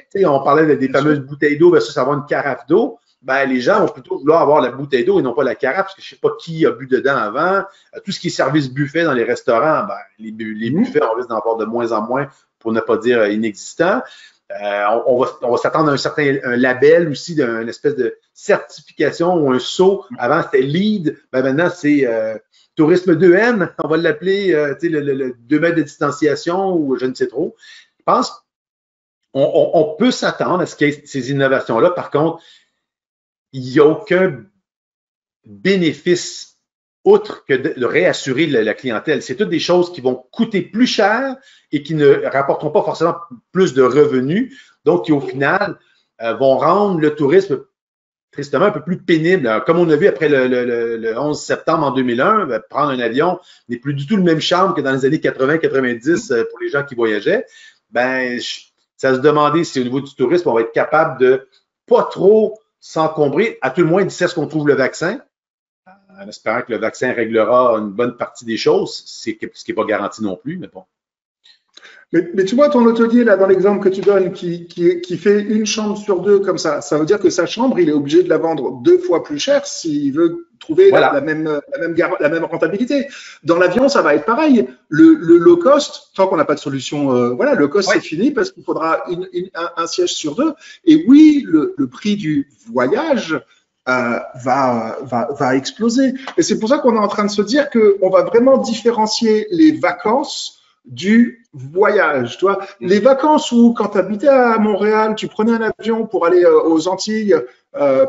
Tu sais, on parlait des fameuses bouteilles d'eau versus avoir une carafe d'eau. Les gens vont plutôt vouloir avoir la bouteille d'eau et non pas la carafe, parce que je ne sais pas qui a bu dedans avant. Tout ce qui est service buffet dans les restaurants, les buffets, on risque d'en avoir de moins en moins, pour ne pas dire inexistant. On va s'attendre à un label aussi, d'une espèce de certification ou un sceau. Avant, c'était LEED. Maintenant, c'est Tourisme 2M. On va l'appeler le 2 mètres de distanciation ou je ne sais trop. Je pense qu'on peut s'attendre à ce qu'il y ait ces innovations-là. Par contre, il n'y a aucun bénéfice outre que de réassurer la clientèle. C'est toutes des choses qui vont coûter plus cher et qui ne rapporteront pas forcément plus de revenus, donc qui au final vont rendre le tourisme tristement un peu plus pénible. Comme on a vu après le 11 septembre en 2001, prendre un avion n'est plus du tout le même charme que dans les années 80-90 pour les gens qui voyageaient. Ça se demandait si au niveau du tourisme, on va être capable de pas trop s'encombrer, à tout le moins d'ici à ce qu'on trouve le vaccin, en espérant que le vaccin réglera une bonne partie des choses, ce qui n'est pas garanti non plus, mais bon.
Mais tu vois, ton hôtelier, là, dans l'exemple que tu donnes, qui fait une chambre sur 2 comme ça veut dire que sa chambre, il est obligé de la vendre 2 fois plus cher s'il veut trouver
voilà.
la même rentabilité. Dans l'avion, ça va être pareil. Le low cost, tant qu'on n'a pas de solution, le cost, c'est fini parce qu'il faudra un siège sur 2. Et oui, le prix du voyage va exploser. Et c'est pour ça qu'on est en train de se dire qu'on va vraiment différencier les vacances du voyage. Tu vois, les vacances où, quand tu habitais à Montréal, tu prenais un avion pour aller aux Antilles,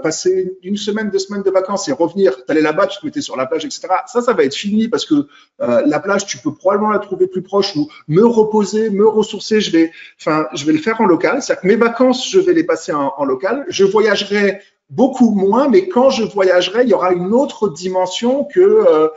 passer 1 semaine, 2 semaines de vacances et revenir, tu allais là-bas, tu te mettais sur la plage, etc. Ça va être fini parce que la plage, tu peux probablement la trouver plus proche ou me reposer, me ressourcer. Je vais le faire en local. C'est-à-dire que mes vacances, je vais les passer en local. Je voyagerai beaucoup moins, mais quand je voyagerai, il y aura une autre dimension que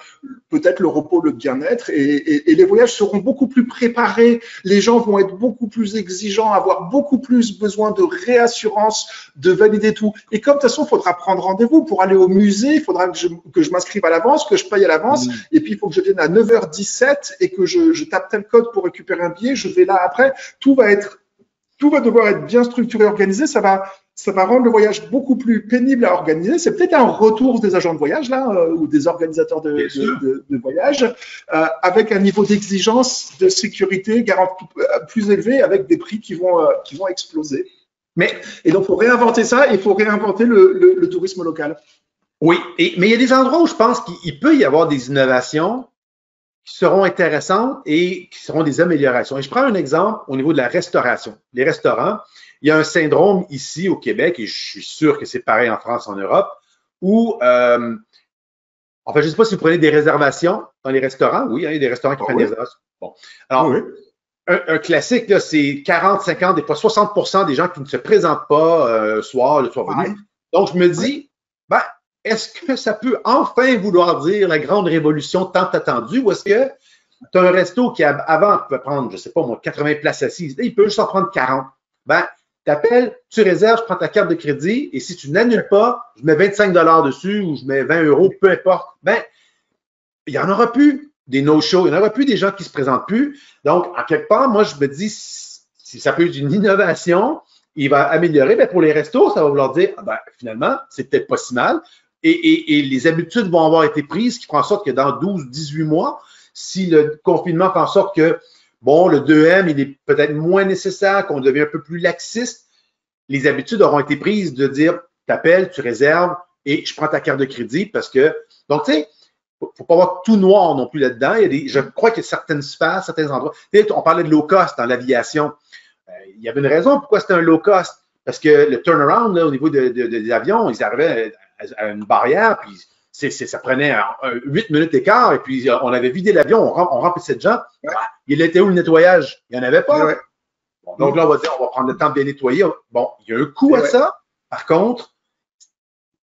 peut-être le repos, le bien-être, et les voyages seront beaucoup plus préparés. Les gens vont être beaucoup plus exigeants, avoir beaucoup plus besoin de réassurance, de valider tout. Et comme de toute façon, il faudra prendre rendez-vous pour aller au musée, il faudra que je m'inscrive à l'avance, que je paye à l'avance, et puis il faut que je vienne à 9h17 et que je tape tel code pour récupérer un billet, je vais là après. Tout va devoir être bien structuré, organisé. Ça va rendre le voyage beaucoup plus pénible à organiser. C'est peut-être un retour des agents de voyage là ou des organisateurs de voyage avec un niveau d'exigence, de sécurité plus élevé, avec des prix qui vont exploser. Et donc, il faut réinventer ça. Il faut réinventer le tourisme local.
Oui, mais il y a des endroits où je pense qu'il peut y avoir des innovations qui seront intéressantes et qui seront des améliorations. Et je prends un exemple au niveau de la restauration. Les restaurants, il y a un syndrome ici au Québec, et je suis sûr que c'est pareil en France, en Europe, où, en fait, je ne sais pas si vous prenez des réservations dans les restaurants. Oui, il y a des restaurants qui prennent des réservations. Bon. Alors, oui. Un classique, là, c'est 40, 50, des fois 60% des gens qui ne se présentent pas le soir venu. Donc, je me dis, ben, est-ce que ça peut enfin vouloir dire la grande révolution tant attendue, ou est-ce que tu as un resto qui, avant, peut prendre, je ne sais pas, moi, 80 places assises, il peut juste en prendre 40. Ben, t'appelles, tu réserves, je prends ta carte de crédit, et si tu n'annules pas, je mets 25 $ dessus, ou je mets 20 €, peu importe. Ben, il n'y en aura plus des no-shows, il n'y en aura plus des gens qui ne se présentent plus. Donc, en quelque part, moi, je me dis, si ça peut être une innovation, il va améliorer. Ben, pour les restos, ça va vouloir dire, ben, finalement, c'est peut-être pas si mal. Et les habitudes vont avoir été prises, ce qui fera en sorte que dans 12, 18 mois, si le confinement fait en sorte que, bon, le 2M, il est peut-être moins nécessaire, qu'on devient un peu plus laxiste, les habitudes auront été prises de dire, t'appelles, tu réserves et je prends ta carte de crédit parce que, donc, tu sais, faut pas voir tout noir non plus là-dedans. Je crois qu'il y a certaines sphères, certains endroits. On parlait de low cost dans l'aviation. Il y avait une raison pourquoi c'était un low cost. Parce que le turnaround, là, au niveau des avions, ils arrivaient à une barrière, puis ça prenait 8 minutes d'écart, et puis on avait vidé l'avion, on remplissait de gens. Ouais. Il était où le nettoyage? Il n'y en avait pas. Ouais. Bon, donc là, on va dire, on va prendre le temps de bien nettoyer. Bon, il y a un coût à ça. Par contre,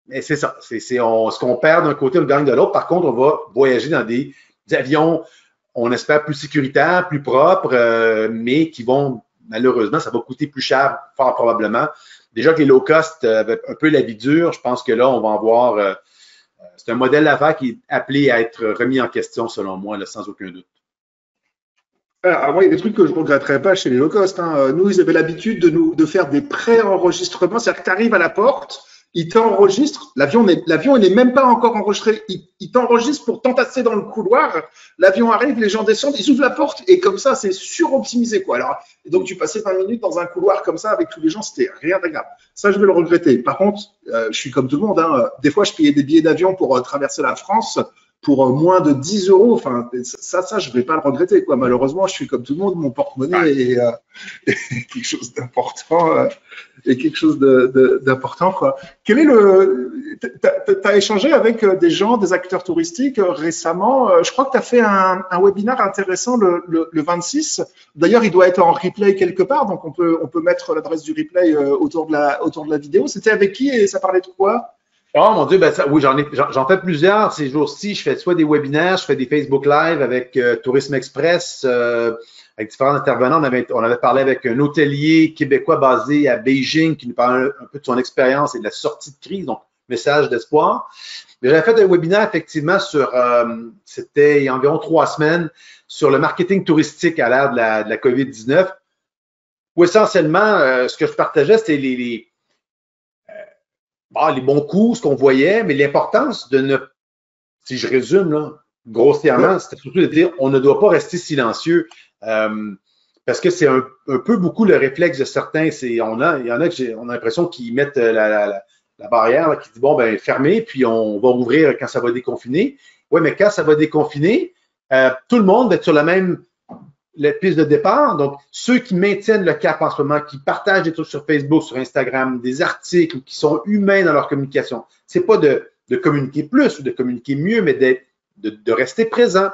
mais c'est ça. Ce qu'on perd d'un côté, on le gagne de l'autre. Par contre, on va voyager dans des avions, on espère, plus sécuritaires, plus propres, mais qui vont, malheureusement, ça va coûter plus cher, fort probablement. Déjà que les low cost avaient un peu la vie dure, je pense que là, on va en voir. C'est un modèle d'affaires qui est appelé à être remis en question, selon moi, là, sans aucun doute.
Alors, moi, il y a des trucs que je ne regretterais pas chez les low cost. Hein. Nous, ils avaient l'habitude de faire des pré-enregistrements. C'est-à-dire que tu arrives à la porte, ils t'enregistrent. L'avion n'est même pas encore enregistré. Ils t'enregistrent pour t'entasser dans le couloir. L'avion arrive, les gens descendent, ils ouvrent la porte et comme ça, c'est suroptimisé, quoi. Alors, donc, tu passais 20 minutes dans un couloir comme ça avec tous les gens, c'était rien d'agréable. Ça, je vais le regretter. Par contre, je suis comme tout le monde. Hein. Des fois, je payais des billets d'avion pour traverser la France pour moins de 10 €. Enfin, ça, je vais pas le regretter, quoi. Malheureusement, je suis comme tout le monde. Mon porte-monnaie est quelque chose d'important. Et quelque chose d'important, quoi. Quel est t'as échangé avec des gens, des acteurs touristiques récemment. Je crois que tu as fait un webinaire intéressant le 26. D'ailleurs, il doit être en replay quelque part, donc on peut mettre l'adresse du replay autour de la vidéo. C'était avec qui et ça parlait de quoi?
Oh mon Dieu, ben oui, j'en fais plusieurs ces jours-ci. Je fais soit des webinaires, je fais des Facebook Live avec Tourisme Express, avec différents intervenants. On avait parlé avec un hôtelier québécois basé à Beijing qui nous parlait un peu de son expérience et de la sortie de crise, donc message d'espoir. J'avais fait un webinaire effectivement c'était il y a environ 3 semaines, sur le marketing touristique à l'ère de la COVID-19, où essentiellement, ce que je partageais, c'était les bons coups, ce qu'on voyait, mais l'importance de si je résume là, grossièrement, c'était surtout de dire on ne doit pas rester silencieux parce que c'est un peu beaucoup le réflexe de certains. Il y en a on a l'impression qu'ils mettent la barrière là, qui dit bon ben fermez puis on va ouvrir quand ça va déconfiner. Oui, mais quand ça va déconfiner, tout le monde va être sur la piste de départ. Donc, ceux qui maintiennent le cap en ce moment, qui partagent des trucs sur Facebook, sur Instagram, des articles, qui sont humains dans leur communication, c'est pas de communiquer plus ou de communiquer mieux, mais de rester présent.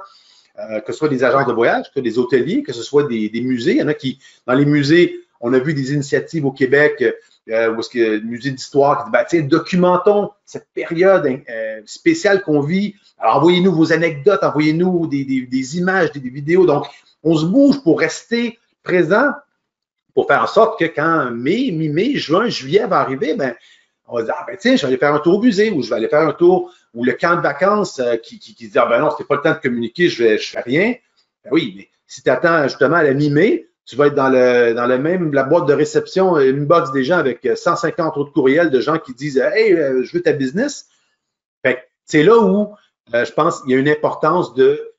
Que ce soit des agences de voyage, que ce soit des hôteliers, que ce soit des musées. Il y en a qui, dans les musées, on a vu des initiatives au Québec, où est-ce que le musée d'histoire qui dit, tiens, documentons cette période spéciale qu'on vit. Alors, envoyez-nous vos anecdotes, envoyez-nous des images, des vidéos. Donc, on se bouge pour rester présent, pour faire en sorte que quand mi-mai, juin, juillet va arriver, on va dire, tiens, je vais aller faire un tour au musée ou je vais aller faire un tour ou le camp de vacances qui dit, non, c'était pas le temps de communiquer, je fais rien. Ben oui, mais si tu attends justement à la mi-mai, tu vas être dans la boîte de réception, une box des gens avec 150 autres courriels de gens qui disent, hey, je veux ta business. Fait que c'est là où je pense qu'il y a une importance de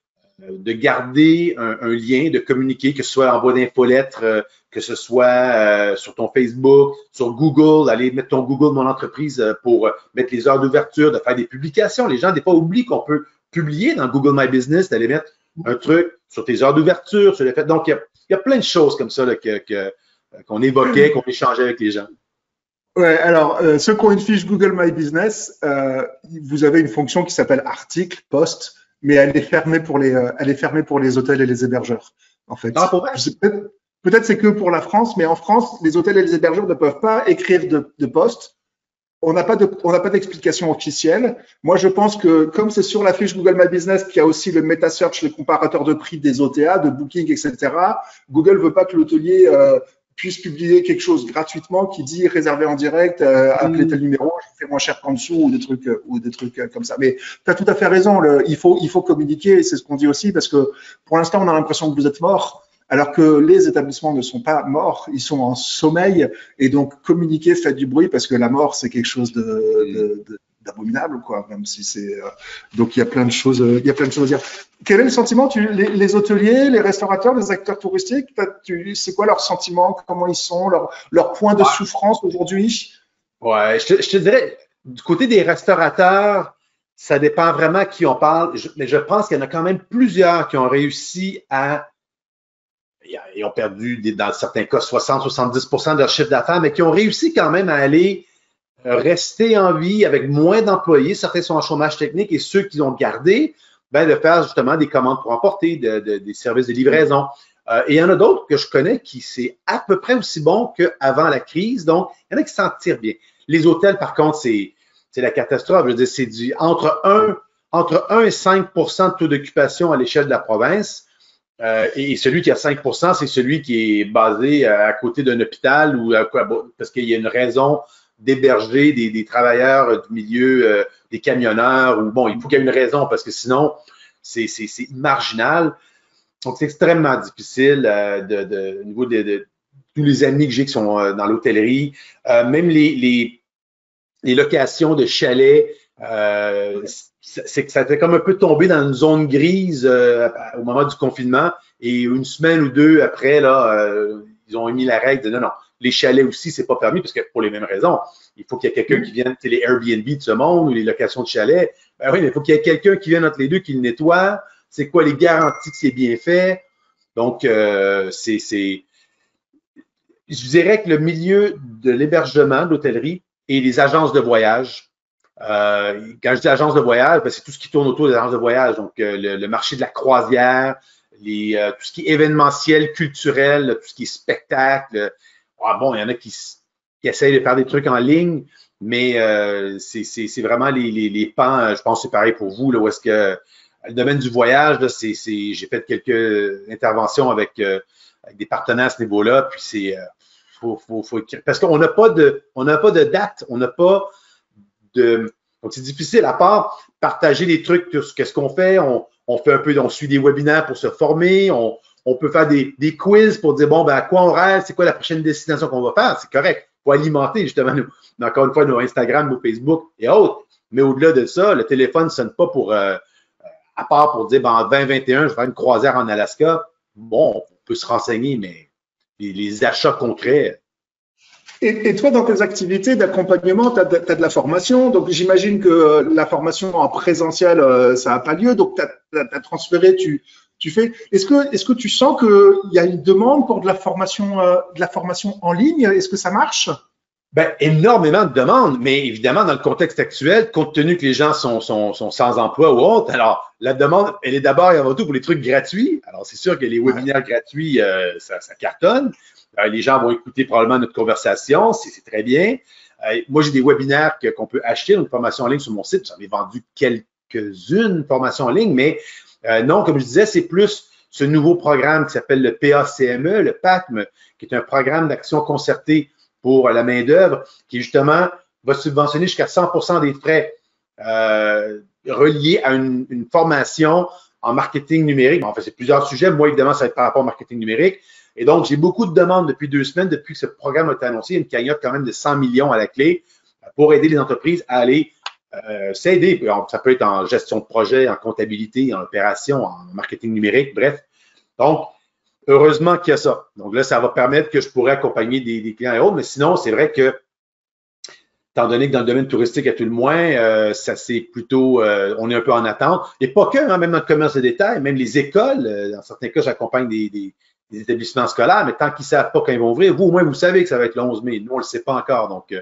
garder un lien, de communiquer, que ce soit en voie d'infolettre, que ce soit sur ton Facebook, sur Google, aller mettre ton Google Mon Entreprise pour mettre les heures d'ouverture, de faire des publications. Les gens, des fois, oublient qu'on peut publier dans Google My Business, d'aller mettre un truc sur tes heures d'ouverture, sur le fait. Donc, il y a plein de choses comme ça là, qu'on évoquait, qu'on échangeait avec les gens.
Ouais, alors, ceux qui ont une fiche Google My Business, vous avez une fonction qui s'appelle article, post, mais elle est fermée pour les hôtels et les hébergeurs, en fait.
Ah, pour vrai?
Peut-être c'est que pour la France, mais en France, les hôtels et les hébergeurs ne peuvent pas écrire de post. On n'a pas d'explication officielle. Moi, je pense que comme c'est sur la fiche Google My Business qu'il y a aussi le meta search, le comparateur de prix des OTA, de Booking, etc. Google veut pas que l'hôtelier puisse publier quelque chose gratuitement qui dit réservé en direct, appelez tel numéro, je fais moins cher qu'en dessous ou des trucs comme ça. Mais tu as tout à fait raison. Il faut communiquer, c'est ce qu'on dit aussi, parce que pour l'instant, on a l'impression que vous êtes mort. Alors que les établissements ne sont pas morts, ils sont en sommeil, et donc communiquer, faites du bruit, parce que la mort, c'est quelque chose d'abominable, quoi, même si c'est. Donc il y a plein de choses, à dire. Quel est le sentiment, les hôteliers, les restaurateurs, les acteurs touristiques, c'est quoi leur sentiment, comment ils sont, leur point de souffrance aujourd'hui?
Ouais, je te dirais, du côté des restaurateurs, ça dépend vraiment à qui on parle, mais je pense qu'il y en a quand même plusieurs qui ont réussi à. Ils ont perdu, dans certains cas, 60-70% de leur chiffre d'affaires, mais qui ont réussi quand même à aller rester en vie avec moins d'employés. Certains sont en chômage technique et ceux qui ont gardé, de faire justement des commandes pour emporter, des services de livraison. Et il y en a d'autres que je connais qui c'est à peu près aussi bon qu'avant la crise. Donc, il y en a qui s'en tirent bien. Les hôtels, par contre, c'est la catastrophe. Je veux dire, c'est entre 1 et 5% de taux d'occupation à l'échelle de la province. Et celui qui a 5%, c'est celui qui est basé à côté d'un hôpital ou parce qu'il y a une raison d'héberger des travailleurs du milieu, des camionneurs, ou bon, il faut qu'il y ait une raison parce que sinon, c'est marginal. Donc, c'est extrêmement difficile au niveau de tous les amis que j'ai qui sont dans l'hôtellerie. Même les locations de chalets, c'est que ça fait comme un peu tomber dans une zone grise au moment du confinement et une semaine ou deux après, là, ils ont émis la règle de non, les chalets aussi, c'est pas permis parce que pour les mêmes raisons. Il faut qu'il y ait quelqu'un qui vienne, les Airbnb de ce monde ou les locations de chalets. Ben oui, mais il faut qu'il y ait quelqu'un qui vienne entre les deux, qui le nettoie. C'est quoi les garanties que c'est bien fait? Donc, je dirais que le milieu de l'hébergement, de l'hôtellerie et les agences de voyage, quand je dis agence de voyage, c'est tout ce qui tourne autour des agences de voyage. Donc, le marché de la croisière, tout ce qui est événementiel, culturel, tout ce qui est spectacle. Bon, il y en a qui essayent de faire des trucs en ligne, mais c'est vraiment les pans, je pense que c'est pareil pour vous, là, où est-ce que le domaine du voyage, là, j'ai fait quelques interventions avec des partenaires à ce niveau-là, puis c'est faut parce qu'on n'a pas de date, on n'a pas donc, c'est difficile, à part partager des trucs sur ce qu'on fait. On fait un peu, on suit des webinaires pour se former. On peut faire des quiz pour dire, à quoi on rêve, c'est quoi la prochaine destination qu'on va faire. C'est correct. Il faut alimenter, justement, encore une fois, nos Instagram, nos Facebook et autres. Mais au-delà de ça, le téléphone ne sonne pas à part pour dire, en 2021, je vais faire une croisière en Alaska. Bon, on peut se renseigner, mais les achats concrets.
Et toi, dans tes activités d'accompagnement, tu as de la formation. Donc, j'imagine que la formation en présentiel, ça n'a pas lieu. Donc, tu as transféré, tu fais. Est-ce que tu sens qu'il y a une demande pour de la formation en ligne? Est-ce que ça marche?
Énormément de demandes, mais évidemment, dans le contexte actuel, compte tenu que les gens sont sans emploi ou autre, alors la demande, elle est d'abord et avant tout pour les trucs gratuits. Alors, c'est sûr que les webinaires gratuits, ça cartonne. Les gens vont écouter probablement notre conversation, c'est très bien. Moi, j'ai des webinaires qu'on peut acheter, une formation en ligne sur mon site. J'en ai vendu quelques-unes formations en ligne, mais non, comme je disais, c'est plus ce nouveau programme qui s'appelle le PACME, le PACME, qui est un programme d'action concertée pour la main-d'œuvre, qui justement va subventionner jusqu'à 100% des frais reliés à une formation en marketing numérique. En fait, c'est plusieurs sujets. Moi, évidemment, ça va être par rapport au marketing numérique. Et donc, j'ai beaucoup de demandes depuis 2 semaines, depuis que ce programme a été annoncé. Il y a une cagnotte quand même de 100 millions à la clé pour aider les entreprises à aller s'aider. Ça peut être en gestion de projet, en comptabilité, en opération, en marketing numérique, bref. Donc, heureusement qu'il y a ça. Donc là, ça va permettre que je pourrais accompagner des clients et autres. Mais sinon, c'est vrai que étant donné que dans le domaine touristique, à tout le moins, ça c'est plutôt, on est un peu en attente. Et pas que, hein, même dans le commerce de détail, même les écoles, dans certains cas, j'accompagne des établissements scolaires, mais tant qu'ils ne savent pas quand ils vont ouvrir, vous au moins, vous savez que ça va être le 11 mai. Nous, on ne le sait pas encore. Donc,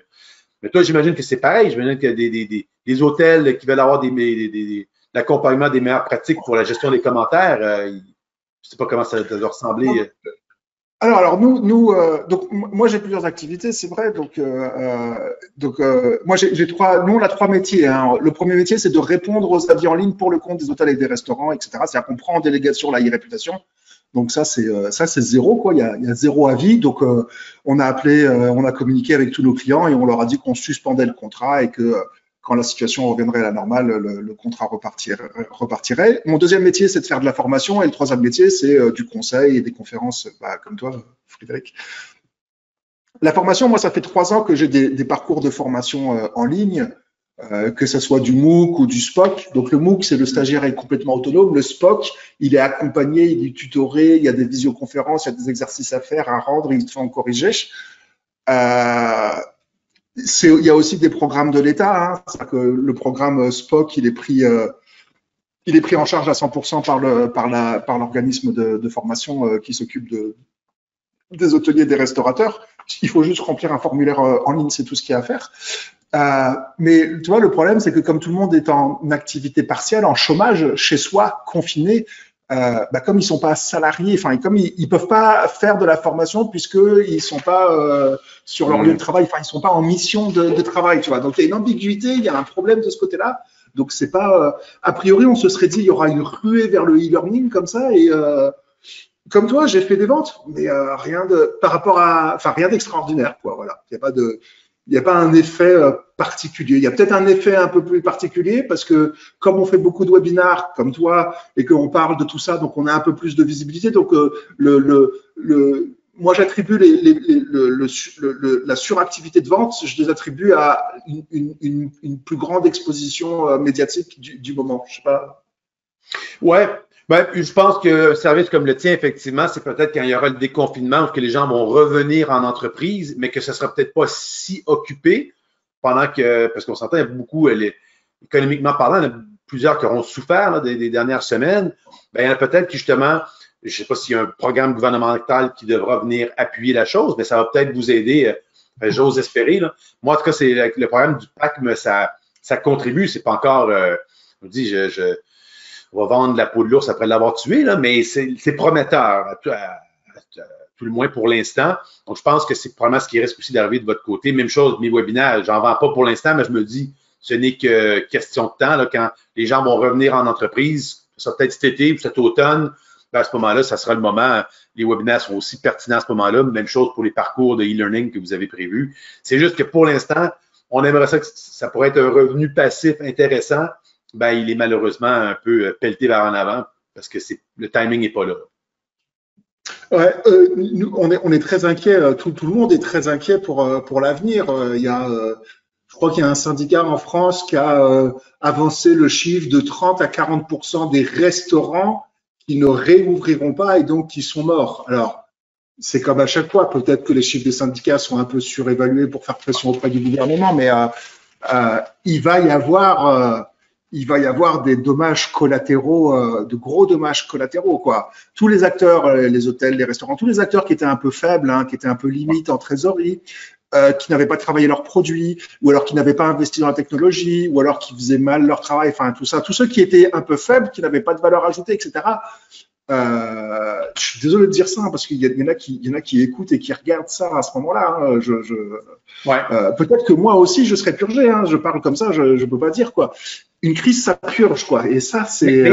mais toi, j'imagine que c'est pareil. J'imagine qu'il y a des hôtels qui veulent avoir l'accompagnement des meilleures pratiques pour la gestion des commentaires. Je ne sais pas comment ça doit ressembler.
Alors donc moi j'ai plusieurs activités, c'est vrai. Moi nous on a trois métiers, hein. Le premier métier c'est de répondre aux avis en ligne pour le compte des hôtels et des restaurants, etc. C'est-à-dire qu'on prend en délégation la e-réputation. Donc ça c'est zéro quoi. Il y a zéro avis. Donc on a appelé, on a communiqué avec tous nos clients et on leur a dit qu'on suspendait le contrat et que quand la situation reviendrait à la normale, le contrat repartirait. Mon deuxième métier, c'est de faire de la formation. Et le troisième métier, c'est du conseil et des conférences, comme toi, Frédéric. La formation, moi, ça fait 3 ans que j'ai des parcours de formation en ligne, que ce soit du MOOC ou du SPOC. Donc, le MOOC, c'est le stagiaire est complètement autonome. Le SPOC, il est accompagné, il est tutoré, il y a des visioconférences, il y a des exercices à faire, à rendre, il faut en corriger. Il y a aussi des programmes de l'État. Hein. C'est-à-dire que le programme SPOC, il est pris en charge à 100% par l'organisme de formation qui s'occupe des hôteliers, des restaurateurs. Il faut juste remplir un formulaire en ligne, c'est tout ce qu'il y a à faire. Mais tu vois, le problème, c'est que comme tout le monde est en activité partielle, en chômage, chez soi, confiné, comme ils sont pas salariés, enfin comme ils peuvent pas faire de la formation puisque ils sont pas sur leur lieu de travail, enfin ils sont pas en mission de travail, tu vois. Donc il y a une ambiguïté, il y a un problème de ce côté-là. Donc c'est pas a priori on se serait dit il y aura une ruée vers le e-learning comme ça et comme toi j'ai fait des ventes, mais rien d'extraordinaire quoi. Voilà, il n'y a pas un effet particulier. Il y a peut-être un effet un peu plus particulier parce que comme on fait beaucoup de webinars comme toi et qu'on parle de tout ça, donc on a un peu plus de visibilité. Donc moi j'attribue la suractivité de vente, je les attribue à une plus grande exposition médiatique du moment. Je sais pas.
Ouais. Ben, je pense qu'un service comme le tien, effectivement, c'est peut-être quand il y aura le déconfinement où que les gens vont revenir en entreprise, mais que ce ne sera peut-être pas si occupé pendant que, parce qu'on s'entend, il y a beaucoup, économiquement parlant, il y en a plusieurs qui auront souffert là, des dernières semaines. Ben, il y en a peut-être qui, justement, je ne sais pas s'il y a un programme gouvernemental qui devra venir appuyer la chose, mais ça va peut-être vous aider, j'ose espérer. Là. Moi, en tout cas, c'est le programme du PAC, mais ça contribue. C'est pas encore, je vous dis, on va vendre la peau de l'ours après l'avoir tué, là, mais c'est prometteur, à tout le moins pour l'instant. Donc, je pense que c'est probablement ce qui risque aussi d'arriver de votre côté. Même chose, mes webinaires, j'en vends pas pour l'instant, mais je me dis, ce n'est que question de temps, là, quand les gens vont revenir en entreprise, ça sera peut-être cet été ou cet automne, ben à ce moment-là, ça sera le moment. Les webinaires sont aussi pertinents à ce moment-là. Même chose pour les parcours de e-learning que vous avez prévus. C'est juste que pour l'instant, on aimerait ça que ça pourrait être un revenu passif intéressant. Ben, il est malheureusement un peu pelleté vers en avant parce que le timing n'est pas là.
Ouais, nous, on est très inquiet. Tout le monde est très inquiet pour l'avenir. Je crois qu'il y a un syndicat en France qui a avancé le chiffre de 30 à 40% des restaurants qui ne réouvriront pas et donc qui sont morts. Alors, c'est comme à chaque fois. Peut-être que les chiffres des syndicats sont un peu surévalués pour faire pression auprès du gouvernement, mais il va y avoir des dommages collatéraux, de gros dommages collatéraux, quoi. Tous les acteurs, les hôtels, les restaurants, tous les acteurs qui étaient un peu faibles, hein, qui étaient un peu limites en trésorerie, qui n'avaient pas travaillé leurs produits, ou alors qui n'avaient pas investi dans la technologie, ou alors qui faisaient mal leur travail, enfin tout ça, tous ceux qui étaient un peu faibles, qui n'avaient pas de valeur ajoutée, etc. Je suis désolé de dire ça, hein, parce qu'il y en a qui écoutent et qui regardent ça à ce moment-là. Hein.
Ouais.
Peut-être que moi aussi je serais purgé. Hein, je parle comme ça, je peux pas dire quoi. Une crise, ça purge quoi. Et ça, c'est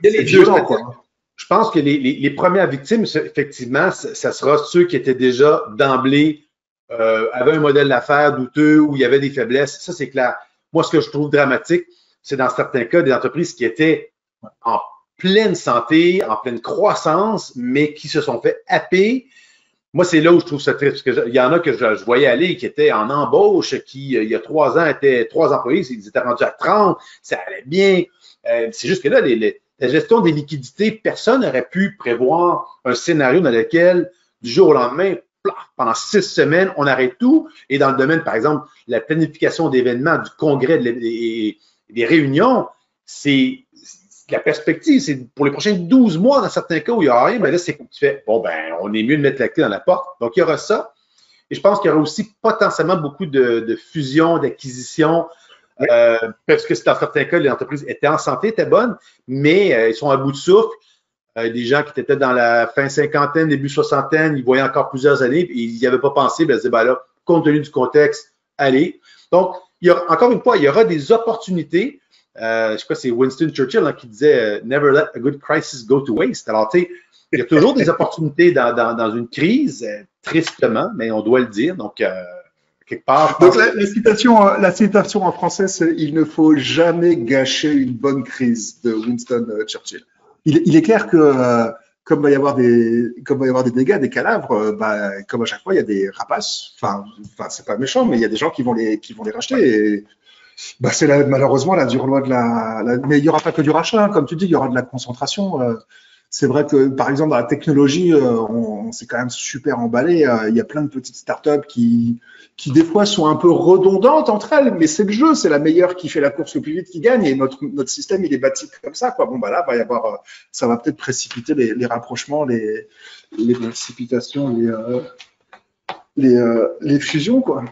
violent quoi.
Je pense que les premières victimes, effectivement, ça sera ceux qui étaient déjà d'emblée avaient un modèle d'affaires douteux où il y avait des faiblesses. Ça, c'est clair. Moi, ce que je trouve dramatique, c'est dans certains cas des entreprises qui étaient en pleine santé, en pleine croissance, mais qui se sont fait happer. Moi, c'est là où je trouve ça triste, parce qu'il y en a que je voyais aller qui étaient en embauche, qui, il y a 3 ans, étaient 3 employés, ils étaient rendus à 30, ça allait bien. C'est juste que là, la gestion des liquidités, personne n'aurait pu prévoir un scénario dans lequel, du jour au lendemain, plaf, pendant 6 semaines, on arrête tout. Et dans le domaine, par exemple, la planification d'événements, du congrès, des réunions, c'est la perspective, c'est pour les prochains 12 mois, dans certains cas où il n'y aura rien, mais là, c'est que tu fais, bon, ben, on est mieux de mettre la clé dans la porte. Donc, il y aura ça. Et je pense qu'il y aura aussi potentiellement beaucoup de fusions, d'acquisitions, parce que dans certains cas, les entreprises étaient en santé, étaient bonnes, mais ils sont à bout de souffle. Des gens qui étaient peut-être dans la fin cinquantaine, début soixantaine, ils voyaient encore plusieurs années, et ils n'y avaient pas pensé, ben, ils disaient, ben là, compte tenu du contexte, allez. Donc, encore une fois, il y aura des opportunités. Je crois que c'est Winston Churchill qui disait Never let a good crisis go to waste. Alors, tu sais, il y a toujours des opportunités dans une crise, tristement, mais on doit le dire. Donc, quelque part.
Donc, la citation en français, c'est il ne faut jamais gâcher une bonne crise de Winston Churchill. Il est clair que comme il va y avoir des dégâts, des cadavres, comme à chaque fois, il y a des rapaces. Enfin, c'est pas méchant, mais il y a des gens qui vont les racheter. Et, c'est malheureusement la dure loi mais il n'y aura pas que du rachat, hein. Comme tu dis, il y aura de la concentration. C'est vrai que, par exemple, dans la technologie, on s'est quand même super emballé. Il y a plein de petites startups qui des fois sont un peu redondantes entre elles, mais c'est le jeu, c'est la meilleure qui fait la course le plus vite qui gagne. Et notre système, il est bâti comme ça, quoi. Bon, là, va y avoir, ça va peut-être précipiter les rapprochements, les précipitations, les fusions, quoi.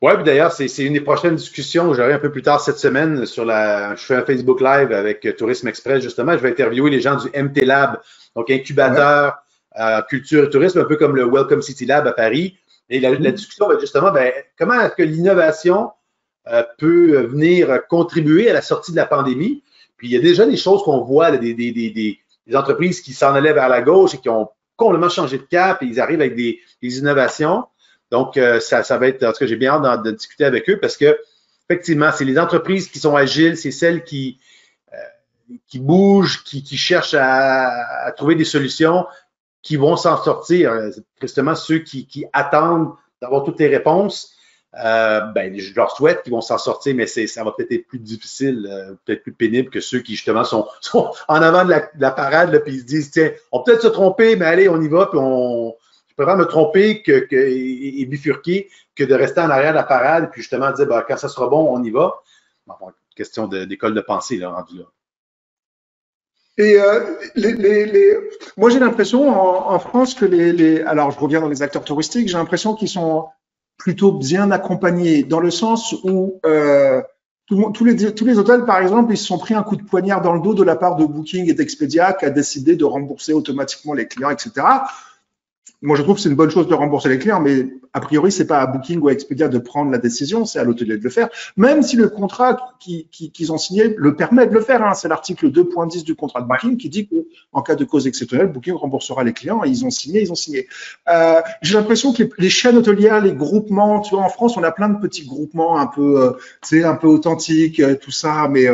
Oui, puis d'ailleurs, c'est une des prochaines discussions que j'aurai un peu plus tard cette semaine je fais un Facebook Live avec Tourisme Express, justement. Je vais interviewer les gens du MT Lab, donc incubateur, culture et tourisme, un peu comme le Welcome City Lab à Paris. Et la discussion va être justement, comment est-ce que l'innovation peut venir contribuer à la sortie de la pandémie? Puis il y a déjà des choses qu'on voit, là, des entreprises qui s'en allaient vers la gauche et qui ont complètement changé de cap et ils arrivent avec des innovations. Donc, ça va être, en tout cas, j'ai bien hâte de discuter avec eux parce que, effectivement, c'est les entreprises qui sont agiles, c'est celles qui bougent, qui cherchent à trouver des solutions, qui vont s'en sortir. Justement, ceux qui attendent d'avoir toutes les réponses, je leur souhaite qu'ils vont s'en sortir, mais ça va peut-être être plus difficile, peut-être plus pénible que ceux qui, justement, sont en avant de la parade, là, puis ils se disent, tiens, on peut peut-être se tromper, mais allez, on y va, puis je préfère me tromper et bifurquer que de rester en arrière de la parade puis justement dire quand ça sera bon, on y va. Bon, question d'école de pensée, là, rendu là.
Et moi, j'ai l'impression en France que alors je reviens dans les acteurs touristiques, j'ai l'impression qu'ils sont plutôt bien accompagnés dans le sens où tous les hôtels, par exemple, ils se sont pris un coup de poignard dans le dos de la part de Booking et d'Expedia qui a décidé de rembourser automatiquement les clients, etc. Moi, je trouve que c'est une bonne chose de rembourser les clients, mais a priori, c'est pas à Booking ou à Expedia de prendre la décision, c'est à l'hôtelier de le faire. Même si le contrat qu'ils ont signé le permet de le faire, hein. C'est l'article 2.10 du contrat de Booking qui dit qu'en cas de cause exceptionnelle, Booking remboursera les clients. Et ils ont signé. J'ai l'impression que les chaînes hôtelières, les groupements, tu vois, en France, on a plein de petits groupements un peu authentiques, tout ça, mais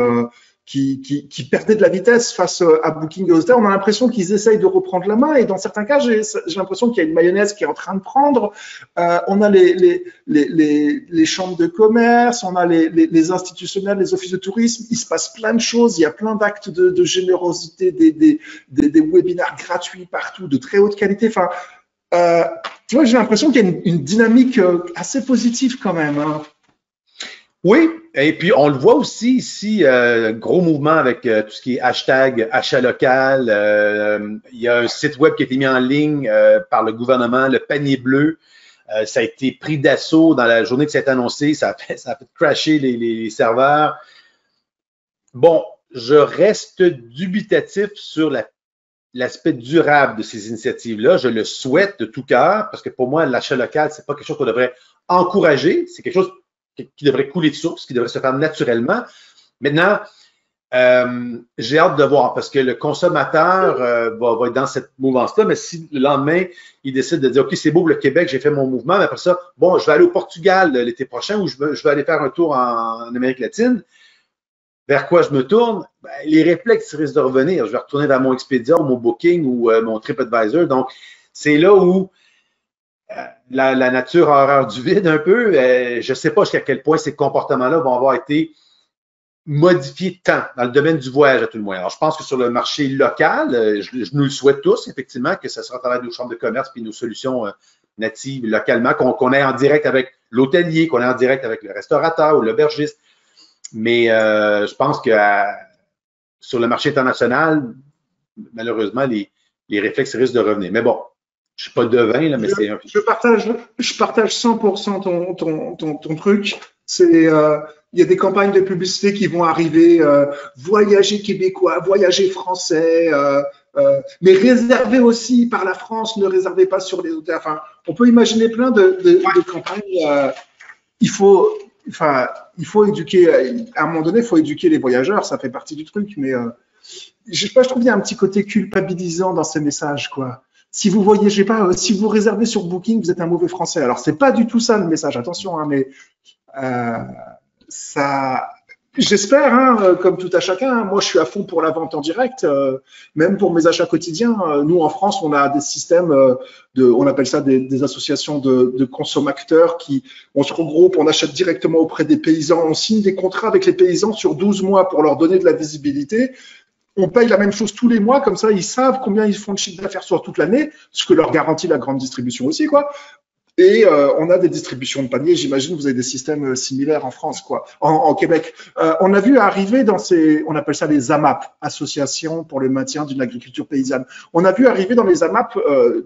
qui perdaient de la vitesse face à Booking et Hostel. On a l'impression qu'ils essayent de reprendre la main et dans certains cas, j'ai l'impression qu'il y a une mayonnaise qui est en train de prendre. On a les chambres de commerce, on a les institutionnels, les offices de tourisme. Il se passe plein de choses. Il y a plein d'actes de générosité, des webinaires gratuits partout, de très haute qualité. Enfin, tu vois, j'ai l'impression qu'il y a une dynamique assez positive quand même, hein.
Oui, et puis on le voit aussi ici, gros mouvement avec tout ce qui est hashtag achat local. Il y a un site web qui a été mis en ligne par le gouvernement, le panier bleu. Ça a été pris d'assaut dans la journée que ça a été annoncé. Ça a fait crasher les serveurs. Bon, je reste dubitatif sur l'aspect durable de ces initiatives-là. Je le souhaite de tout cœur parce que pour moi, l'achat local, c'est pas quelque chose qu'on devrait encourager. C'est quelque chose qui devrait couler de source, qui devrait se faire naturellement. Maintenant, j'ai hâte de voir parce que le consommateur va être dans cette mouvance-là, mais si le lendemain, il décide de dire, OK, c'est beau le Québec, j'ai fait mon mouvement, mais après ça, bon, je vais aller au Portugal l'été prochain ou je vais aller faire un tour en Amérique latine, vers quoi je me tourne? Les réflexes risquent de revenir. Je vais retourner vers mon Expedia ou mon Booking ou mon TripAdvisor. Donc, c'est là où la nature a horreur du vide un peu. Je ne sais pas jusqu'à quel point ces comportements-là vont avoir été modifié tant dans le domaine du voyage à tout le moins. Alors, je pense que sur le marché local, je nous le souhaite tous, effectivement, que ce sera à travers nos chambres de commerce puis nos solutions natives localement, qu'on ait en direct avec l'hôtelier, qu'on ait en direct avec le restaurateur ou l'aubergiste. Mais je pense que sur le marché international, malheureusement, les réflexes risquent de revenir. Mais bon, je ne suis pas devin, là, mais c'est un...
Je partage 100% ton truc. C'est, il y a des campagnes de publicité qui vont arriver, voyager québécois, voyager français, mais réservez aussi par la France, ne réservez pas sur les hôtels. Enfin, on peut imaginer plein de campagnes. Il faut, il faut éduquer, à un moment donné, il faut éduquer les voyageurs, ça fait partie du truc, mais je sais pas, je trouve qu'il y a un petit côté culpabilisant dans ces messages, quoi. Si vous voyagez pas, si vous réservez sur Booking, vous êtes un mauvais français. Alors, c'est pas du tout ça le message, attention, hein, mais ça, j'espère, hein, comme tout à chacun, hein, moi je suis à fond pour la vente en direct, même pour mes achats quotidiens. Nous en France, on a des systèmes on appelle ça des associations de consommateurs on se regroupe, on achète directement auprès des paysans, on signe des contrats avec les paysans sur 12 mois pour leur donner de la visibilité. On paye la même chose tous les mois, comme ça ils savent combien ils font de chiffre d'affaires sur toute l'année, ce que leur garantit la grande distribution aussi, quoi. Et on a des distributions de paniers. J'imagine que vous avez des systèmes similaires en France, quoi, en Québec. On a vu arriver dans on appelle ça les AMAP, Associations pour le maintien d'une agriculture paysanne. On a vu arriver dans les AMAP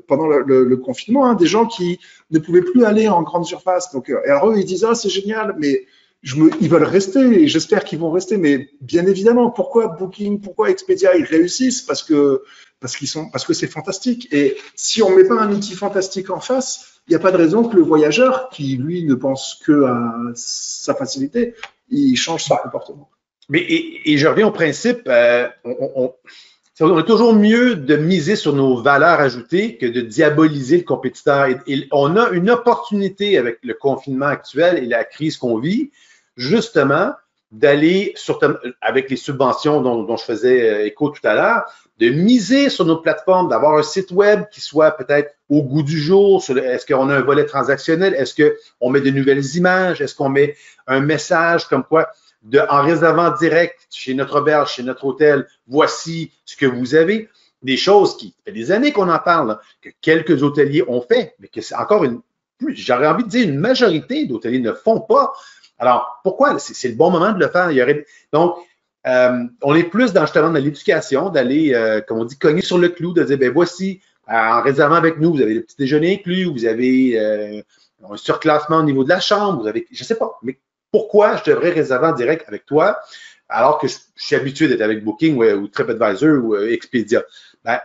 pendant le confinement, hein, des gens qui ne pouvaient plus aller en grande surface. Donc, alors eux, ils disent c'est génial, mais ils veulent rester et j'espère qu'ils vont rester. Mais bien évidemment, pourquoi Booking, pourquoi Expedia, ils réussissent parce que c'est fantastique. Et si on met pas un outil fantastique en face, il n'y a pas de raison que le voyageur, qui lui ne pense que à sa facilité, il change son comportement.
Mais et je reviens au principe, on est toujours mieux de miser sur nos valeurs ajoutées que de diaboliser le compétiteur. Et on a une opportunité avec le confinement actuel et la crise qu'on vit, justement, d'aller, avec les subventions dont je faisais écho tout à l'heure, de miser sur nos plateformes, d'avoir un site web qui soit peut-être au goût du jour. Est-ce qu'on a un volet transactionnel? Est-ce qu'on met de nouvelles images? Est-ce qu'on met un message comme quoi, en réservant direct chez notre auberge, chez notre hôtel, voici ce que vous avez? Des choses qui fait des années qu'on en parle, là, que quelques hôteliers ont fait, mais que c'est encore j'aurais envie de dire une majorité d'hôteliers ne font pas. Alors, pourquoi? C'est le bon moment de le faire. Donc, on est plus justement dans l'éducation, d'aller, comme on dit, cogner sur le clou, de dire, ben voici, en réservant avec nous, vous avez le petit déjeuner inclus, vous avez un surclassement au niveau de la chambre, vous avez, je sais pas, mais pourquoi je devrais réserver en direct avec toi alors que je suis habitué d'être avec Booking ou TripAdvisor ou Expedia? Ben,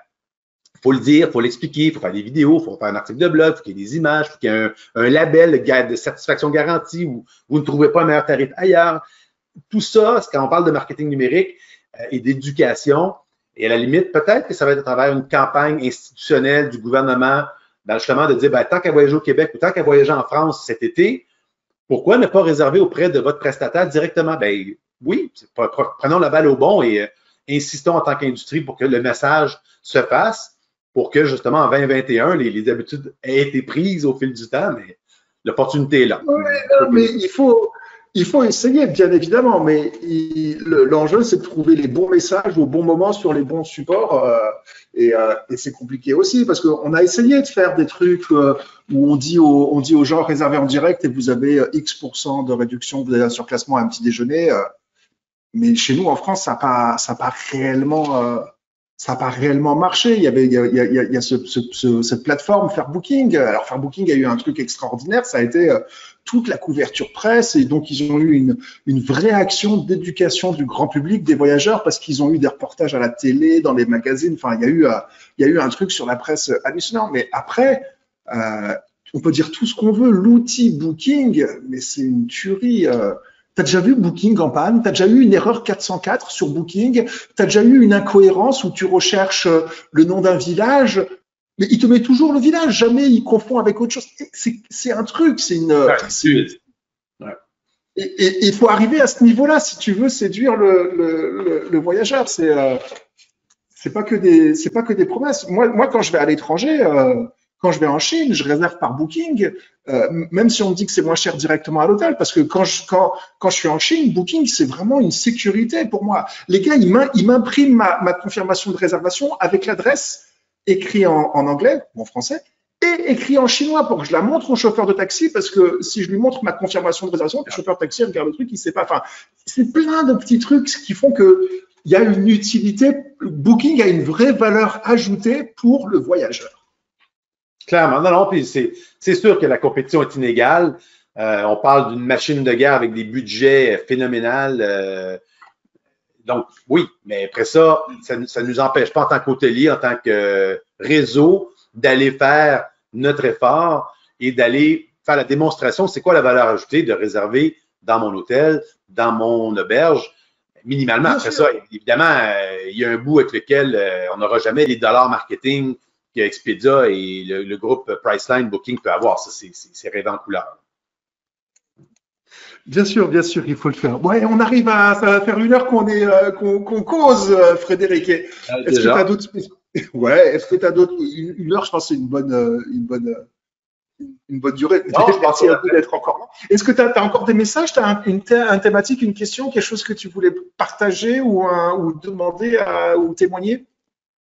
faut le dire, faut l'expliquer, faut faire des vidéos, faut faire un article de blog, faut qu'il y ait des images, faut qu'il y ait un label de satisfaction garantie où vous ne trouvez pas un meilleur tarif ailleurs. Tout ça, c'est quand on parle de marketing numérique et d'éducation, et à la limite, peut-être que ça va être à travers une campagne institutionnelle du gouvernement, justement de dire, ben, tant qu'à voyager au Québec ou tant qu'à voyager en France cet été, pourquoi ne pas réserver auprès de votre prestataire directement? Ben oui, prenons la balle au bon et insistons en tant qu'industrie pour que le message se fasse, pour que justement en 2021, les habitudes aient été prises au fil du temps, mais l'opportunité est là.
Oui, mais il faut essayer, bien évidemment, mais l'enjeu, c'est de trouver les bons messages au bon moment sur les bons supports. Et c'est compliqué aussi parce qu'on a essayé de faire des trucs où on dit aux gens réservez en direct et vous avez X% de réduction, vous avez un surclassement à un petit déjeuner. Mais chez nous, en France, ça n'a pas réellement marché. Il y a cette plateforme Fairbooking. Alors Fairbooking a eu un truc extraordinaire, ça a été toute la couverture presse et donc ils ont eu une vraie action d'éducation du grand public, des voyageurs, parce qu'ils ont eu des reportages à la télé, dans les magazines. Enfin, il y a eu un truc sur la presse hallucinant. Mais après, on peut dire tout ce qu'on veut. L'outil Booking, mais c'est une tuerie. T'as déjà vu Booking en panne? T'as déjà eu une erreur 404 sur Booking? T'as déjà eu une incohérence où tu recherches le nom d'un village, mais il te met toujours le village, jamais il confond avec autre chose. C'est un truc, c'est une.
Ouais.
Et il faut arriver à ce niveau-là si tu veux séduire le voyageur. C'est pas que des promesses. Moi, quand je vais à l'étranger, quand je vais en Chine, je réserve par Booking, même si on me dit que c'est moins cher directement à l'hôtel, parce que quand je suis en Chine, Booking, c'est vraiment une sécurité pour moi. Les gars, ils m'impriment ma confirmation de réservation avec l'adresse écrit en anglais ou en français et écrit en chinois pour que je la montre au chauffeur de taxi, parce que si je lui montre ma confirmation de réservation, le chauffeur de taxi regarde le truc, il sait pas. Enfin, c'est plein de petits trucs qui font que il y a une utilité. Booking a une vraie valeur ajoutée pour le voyageur.
Clairement, non, puis c'est sûr que la compétition est inégale. On parle d'une machine de guerre avec des budgets phénoménaux. Donc, oui, mais après ça ne nous empêche pas en tant qu'hôtelier, en tant que réseau, d'aller faire notre effort et d'aller faire la démonstration. C'est quoi la valeur ajoutée de réserver dans mon hôtel, dans mon auberge, minimalement. Après ça, évidemment, il y a un bout avec lequel on n'aura jamais les dollars marketing que Expedia et le groupe Priceline Booking peut avoir. Ça, c'est rêvé en couleur.
Bien sûr, il faut le faire. Ouais, on arrive ça va faire 1 heure qu'on cause, Frédéric. Est-ce que tu as d'autres Ouais, est-ce que tu as d'autres 1 heure, je pense que c'est une bonne durée.
Non, je pense
d'être encore là. Est-ce que tu as encore des messages? Tu as une thématique, une question, quelque chose que tu voulais partager ou demander ou témoigner?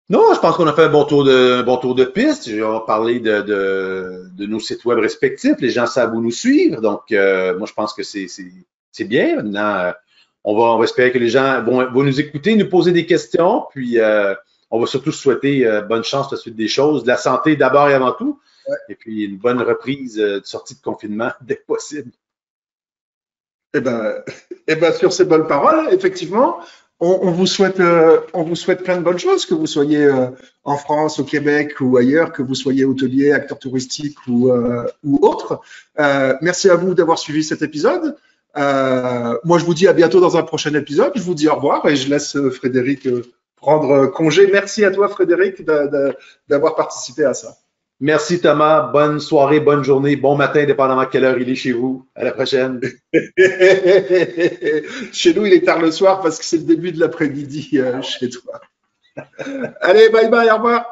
Non, je pense qu'on a fait un bon tour de piste. On va parler de nos sites web respectifs. Les gens savent où nous suivre. Donc, moi, je pense que c'est bien. Maintenant, on va espérer que les gens vont nous écouter, nous poser des questions. Puis, on va surtout souhaiter bonne chance pour la suite des choses. De la santé d'abord et avant tout. Ouais. Et puis, une bonne reprise de sortie de confinement dès que possible.
Eh ben, sur ces bonnes paroles, effectivement, on vous souhaite plein de bonnes choses, que vous soyez en France, au Québec ou ailleurs, que vous soyez hôtelier, acteur touristique ou autre. Merci à vous d'avoir suivi cet épisode. Moi, je vous dis à bientôt dans un prochain épisode. Je vous dis au revoir et je laisse Frédéric prendre congé. Merci à toi, Frédéric, d'avoir participé à ça.
Merci Thomas, bonne soirée, bonne journée, bon matin, dépendamment de quelle heure il est chez vous. À la prochaine.
Chez nous, il est tard le soir parce que c'est le début de l'après-midi chez toi. Allez, bye bye, au revoir.